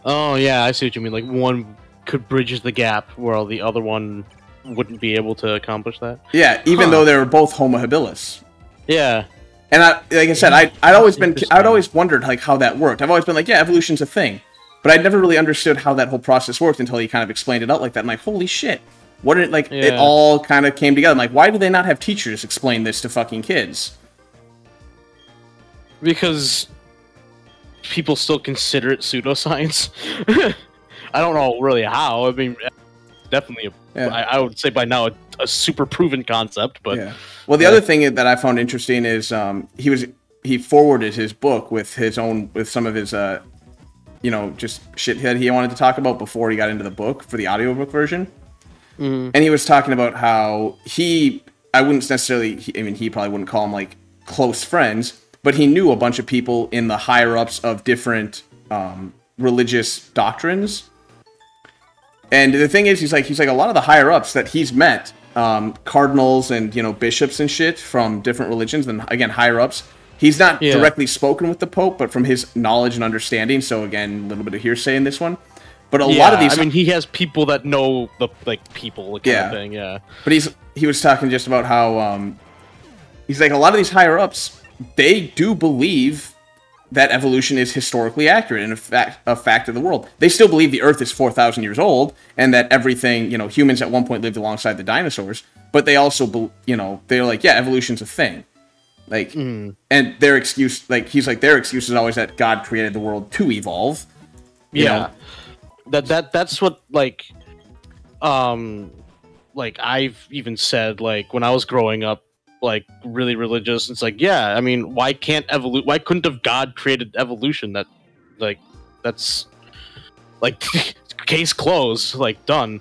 S2: Oh, yeah, I see what you mean. Like, one could bridge the gap, while the other one wouldn't be able to accomplish that?
S1: Yeah, even though they were both Homo habilis.
S2: Yeah.
S1: And like I said, I'd always wondered, like, how that worked. I've always been like, yeah, evolution's a thing. But I'd never really understood how that whole process worked until he kind of explained it out like that. I'm like, holy shit. What did it all kind of came together. I'm like, why do they not have teachers explain this to fucking kids?
S2: Because people still consider it pseudoscience. I don't know really how. I mean, definitely, I would say by now a super proven concept. But
S1: well, the other thing that I found interesting is he forwarded his book with some of his just shit that he wanted to talk about before he got into the book for the audiobook version.
S2: Mm-hmm.
S1: And he was talking about how I wouldn't necessarily, he probably wouldn't call them like close friends, but he knew a bunch of people in the higher ups of different religious doctrines. And the thing is, he's like a lot of the higher ups that he's met, cardinals and bishops and shit from different religions, and again higher ups, He's not directly spoken with the Pope, but from his knowledge and understanding. So again, a little bit of hearsay in this one. But a lot of these,
S2: I mean, he has people that know the people kind of thing. Yeah.
S1: But he was talking just about how he's like, a lot of these higher ups, they do believe that evolution is historically accurate and a fact of the world. They still believe the Earth is 4,000 years old and that everything, you know, humans at one point lived alongside the dinosaurs. But they also, you know, they're like, yeah, evolution's a thing. Like, and their excuse, like, he's like, their excuse is always that God created the world to evolve. You know?
S2: That's what, like I've even said, like, when I was growing up, like, really religious, it's like, yeah, I mean, why couldn't have God created evolution? That's like case closed, like, done.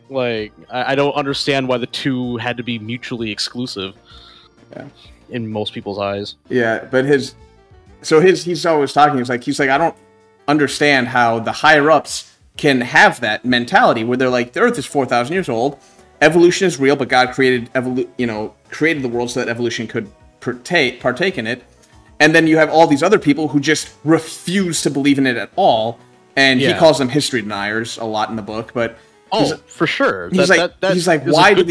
S2: Like, I don't understand why the two had to be mutually exclusive. In most people's eyes.
S1: Yeah, but he's always talking, he's like, I don't understand how the higher ups can have that mentality where they're like, the Earth is 4,000 years old. Evolution is real, but God created created the world so that evolution could partake in it. And then you have all these other people who just refuse to believe in it at all. And he calls them history deniers a lot in the book. But
S2: for sure.
S1: He's like, why do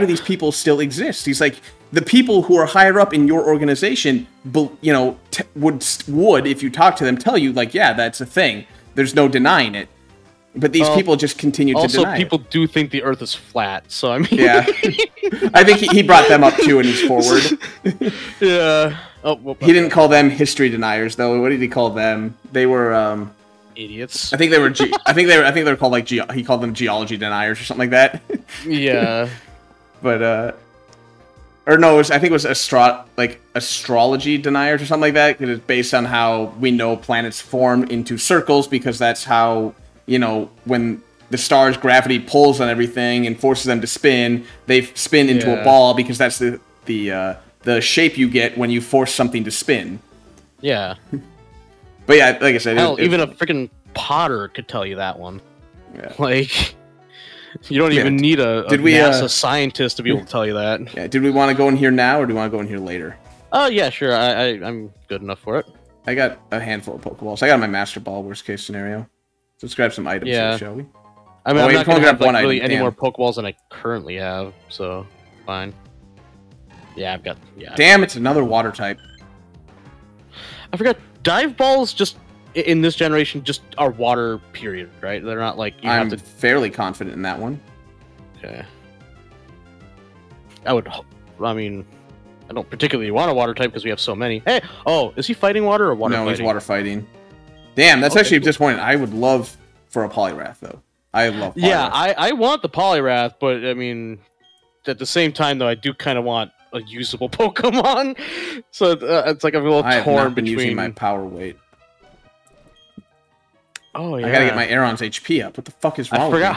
S1: these people still exist? He's like, the people who are higher up in your organization, you know, would if you talk to them, tell you, like, yeah, that's a thing. There's no denying it. But these people just continue to deny it.
S2: Also, people do think the Earth is flat, so I mean...
S1: Yeah. I think he brought them up, too, and he's forward.
S2: Yeah.
S1: He didn't call them history deniers, though. What did he call them? They were,
S2: idiots.
S1: I think they were... I think they were called, like, he called them geology deniers or something like that.
S2: Yeah.
S1: But, or no, I think it was astrology deniers or something like that, because it's based on how we know planets form into circles, because that's how... You know, when the star's gravity pulls on everything and forces them to spin, they spin into a ball because that's the shape you get when you force something to spin.
S2: Yeah.
S1: But yeah, like I said...
S2: Hell, even a freaking Potter could tell you that one. Yeah. Like, you don't even need a NASA scientist to be able to tell you that.
S1: Yeah, did we want to go in here now, or do we want to go in here later?
S2: Oh, yeah, sure. I'm good enough for it.
S1: I got a handful of Pokeballs. I got my Master Ball, worst case scenario. So let's grab some items here, shall we?
S2: I mean, I'm not going to have really any more Pokeballs than I currently have, so fine. Yeah, I've got... Yeah.
S1: Damn, it's another water type.
S2: I forgot, dive balls just, in this generation, just are water, period, right? They're not like...
S1: I'm fairly confident in that one.
S2: Okay. I mean, I don't particularly want a water type because we have so many. Hey! Oh, is he fighting water or water fighting?
S1: No, he's water fighting. Damn, that's actually disappointing. I would love for a Poliwrath, though. I love Poliwrath.
S2: Yeah, I want the Poliwrath, but, I mean, at the same time, though, I do kind of want a usable Pokemon. So it's like I'm a little torn between... I have not been using
S1: my power weight.
S2: Oh, yeah.
S1: I gotta get my Aeron's HP up. What the fuck is wrong with me?
S2: I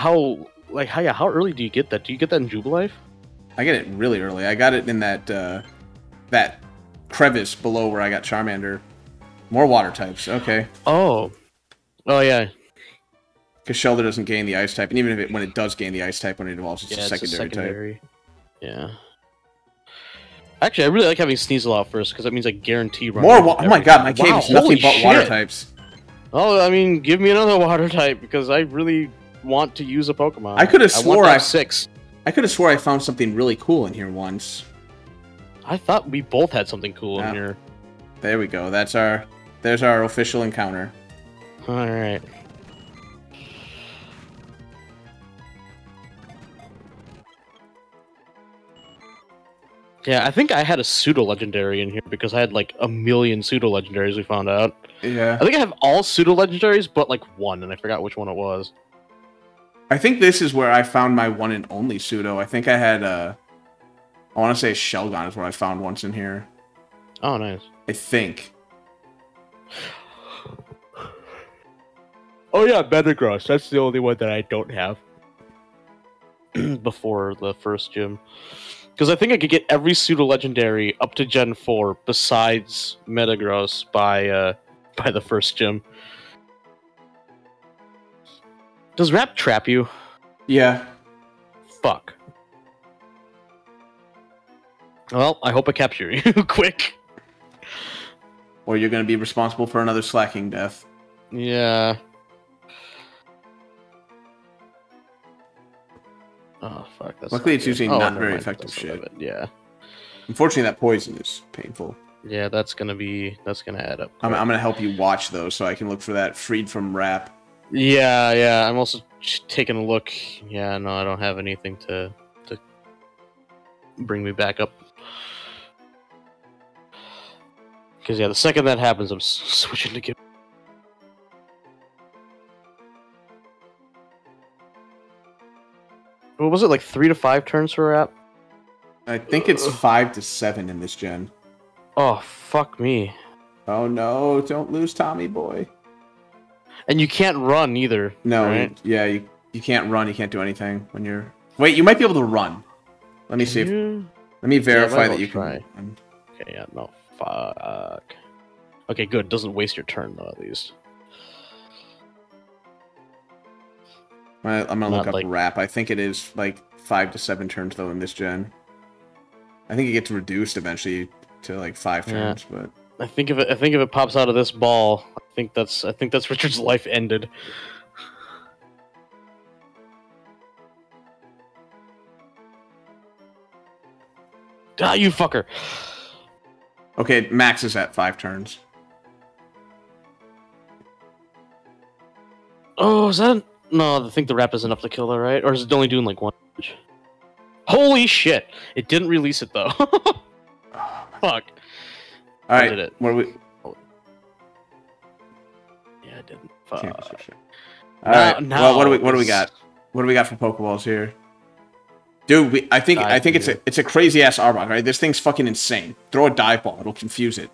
S2: forgot how early do you get that? Do you get that in Jubilife?
S1: I get it really early. I got it in that, that crevice below where I got Charmander. More water types, okay.
S2: Oh, yeah.
S1: Because Shelter doesn't gain the ice type, and even if when it does gain the ice type when it evolves, it's a secondary type.
S2: Yeah. Actually, I really like having Sneasel out first, because that means I guarantee running.
S1: Oh my god, my cave is nothing but water types.
S2: Oh, I mean, give me another water type, because I really want to use a Pokemon.
S1: I could have swore I
S2: could
S1: have swore I found something really cool in here once.
S2: I thought we both had something cool in here.
S1: There we go. There's our official encounter.
S2: Alright. Yeah, I think I had a pseudo-legendary in here because I had like a million pseudo-legendaries we found out.
S1: Yeah.
S2: I think I have all pseudo-legendaries but like one, and I forgot which one it was.
S1: I think this is where I found my one and only pseudo. I think I had I want to say Shelgon is what I found once in here.
S2: Oh, nice.
S1: I think.
S2: Oh yeah, Metagross. That's the only one that I don't have. Before the first gym. Because I think I could get every pseudo-legendary up to Gen 4 besides Metagross by the first gym. Does Rap trap you?
S1: Yeah.
S2: Fuck. Well, I hope I capture you quick.
S1: Or you're going to be responsible for another slacking death.
S2: Yeah. Oh, fuck. That's
S1: luckily, it's usually not very effective shit.
S2: Yeah.
S1: Unfortunately, that poison is painful.
S2: Yeah, that's gonna add up.
S1: I'm gonna help you watch those so I can look for that freed from wrap.
S2: Yeah. I'm also taking a look. Yeah, no, I don't have anything to bring me back up. Because yeah, the second that happens, I'm switching to give. What was it, like 3 to 5 turns for wrap?
S1: I think it's 5 to 7 in this gen.
S2: Oh, fuck me.
S1: Oh no, don't lose Tommy boy.
S2: And you can't run either.
S1: No,
S2: right?
S1: you can't run, you can't do anything when you're... Wait, you might be able to run. Let me see if... Let me verify that you can...
S2: Okay, yeah, no. Fuck. Okay, good. Doesn't waste your turn, though, at least.
S1: I'm gonna look up wrap. I think it is like 5 to 7 turns, though, in this gen. I think it gets reduced eventually to like 5 turns, but
S2: I think if it pops out of this ball, I think that's Richard's life ended. Ah, you fucker.
S1: Okay, max is at 5 turns.
S2: Oh, is that... No, I think the wrap is enough to kill that, right? Or is it only doing like 1 damage? Holy shit! It didn't release it, though. Fuck.
S1: Alright, what are we...
S2: Yeah, it didn't. Fuck.
S1: Alright, well, what do we got? What do we got for Pokeballs here? Dude, I think it's a crazy ass Arbok, right? This thing's fucking insane. Throw a dive ball, it'll confuse it.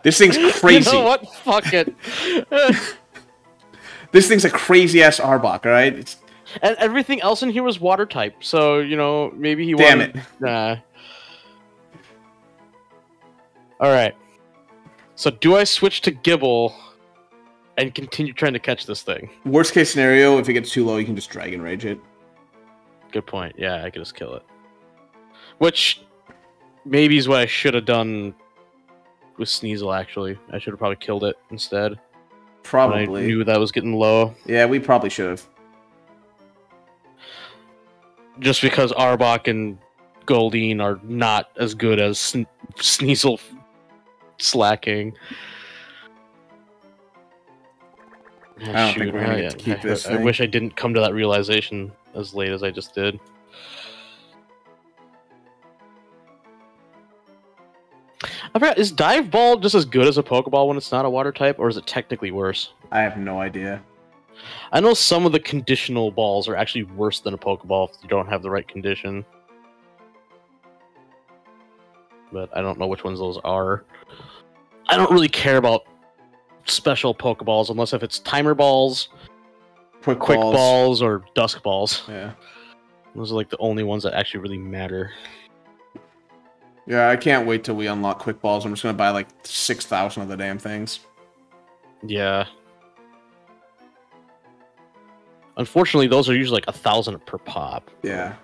S1: This thing's crazy.
S2: You know what? Fuck it.
S1: This thing's a crazy ass Arbok, alright?
S2: And everything else in here was water type, so you know maybe he.
S1: Damn it!
S2: Nah. All right. So do I switch to Gibble and continue trying to catch this thing?
S1: Worst case scenario, if it gets too low, you can just Dragon Rage it.
S2: Good point. Yeah, I could just kill it. Which maybe is what I should have done with Sneasel. Actually, I should have probably killed it instead.
S1: Probably.
S2: When I knew that was getting low.
S1: Yeah, we probably should have.
S2: Just because Arbok and Goldeen are not as good as Sneasel slacking.
S1: I don't think we're gonna get to keep this thing.
S2: I wish I didn't come to that realization as late as I just did. I forgot, is Dive Ball just as good as a Pokeball when it's not a water type, or is it technically worse?
S1: I have no idea.
S2: I know some of the conditional balls are actually worse than a Pokeball if you don't have the right condition. But I don't know which ones those are. I don't really care about special Pokeballs unless if it's Timer Balls, Quick balls, or Dusk Balls.
S1: Yeah.
S2: Those are like the only ones that actually really matter.
S1: Yeah, I can't wait till we unlock Quick Balls. I'm just gonna buy like 6,000 of the damn things.
S2: Yeah. Unfortunately, those are usually like 1,000 per pop.
S1: Yeah.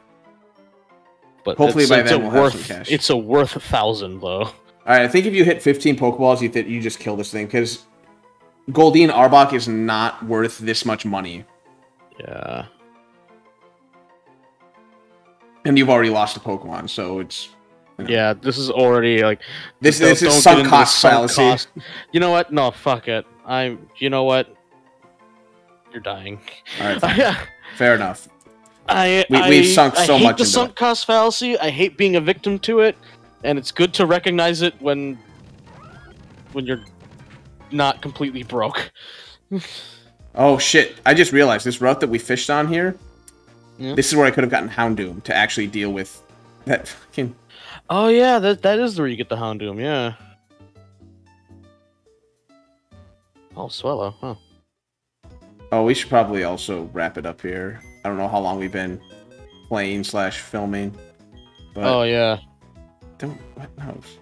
S2: But
S1: hopefully by then we'll have some cash.
S2: It's a worth 1,000 though.
S1: All right, I think if you hit 15 Pokeballs, you just kill this thing because Goldeen Arbok is not worth this much money.
S2: Yeah.
S1: And you've already lost a Pokemon, so it's... You know.
S2: Yeah, this is already like...
S1: This is sunk cost fallacy.
S2: You know what? No, fuck it. You know what? You're dying.
S1: Alright, fair enough.
S2: We've
S1: sunk so much into it.
S2: I hate the sunk cost fallacy. I hate being a victim to it. And it's good to recognize it when you're not completely broke.
S1: Oh shit, I just realized this route that we fished on here, this is where I could have gotten Houndoom to actually deal with that fucking...
S2: Oh yeah, that is where you get the Houndoom, yeah. Oh, Swallow, huh.
S1: Oh, we should probably also wrap it up here. I don't know how long we've been playing / filming. But
S2: oh yeah.
S1: What knows?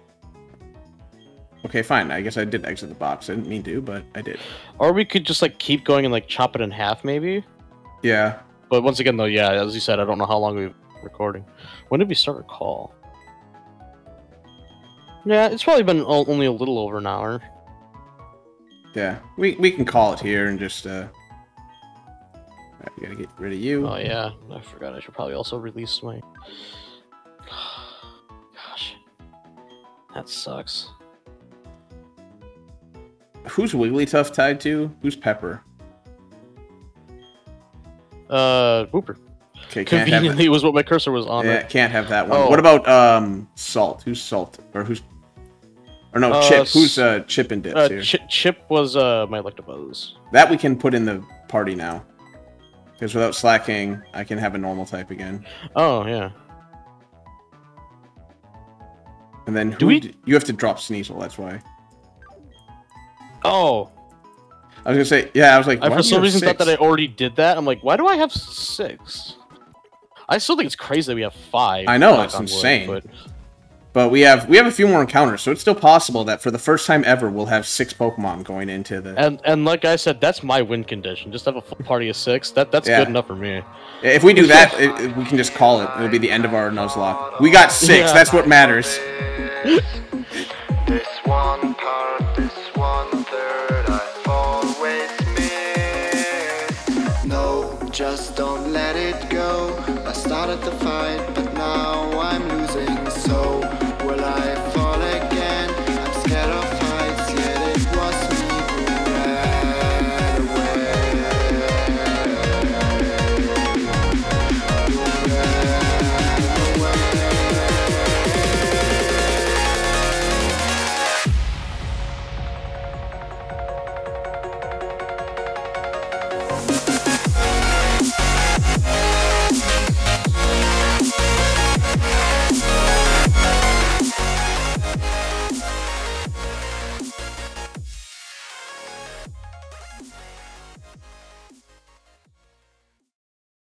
S1: Okay, fine. I guess I did exit the box. I didn't mean to, but I did.
S2: Or we could just like keep going and like chop it in half, maybe.
S1: Yeah.
S2: But once again, though, yeah, as you said, I don't know how long we've recording. When did we start a call? Yeah, it's probably been only a little over an hour.
S1: Yeah, we can call it here and just right, we gotta get rid of you.
S2: Oh yeah, I forgot. I should probably also release my. Gosh, that sucks.
S1: Who's Wigglytuff tied to? Who's Pepper?
S2: Whooper.
S1: Okay,
S2: conveniently was what my cursor was on.
S1: Yeah, can't have that one. Oh. What about Salt? Who's Salt? Or who's? Or no, Chip. Who's Chip and Dips here?
S2: Chip was my Electabuzz.
S1: That we can put in the party now. Because without slacking, I can have a normal type again.
S2: Oh yeah.
S1: And then you have to drop Sneasel. That's why.
S2: Oh.
S1: I was gonna say, yeah, I was like,
S2: I for some reason thought that I already did that. I'm like, why do I have 6? I still think it's crazy that we have 5.
S1: I know, it's insane. But we have a few more encounters, so it's still possible that for the first time ever, we'll have 6 Pokemon going into the...
S2: And like I said, that's my win condition. Just have a full party of 6. That's good enough for me.
S1: If we do that, we can just call it. It'll be the end of our Nuzlocke. We got 6, that's what matters.
S3: This one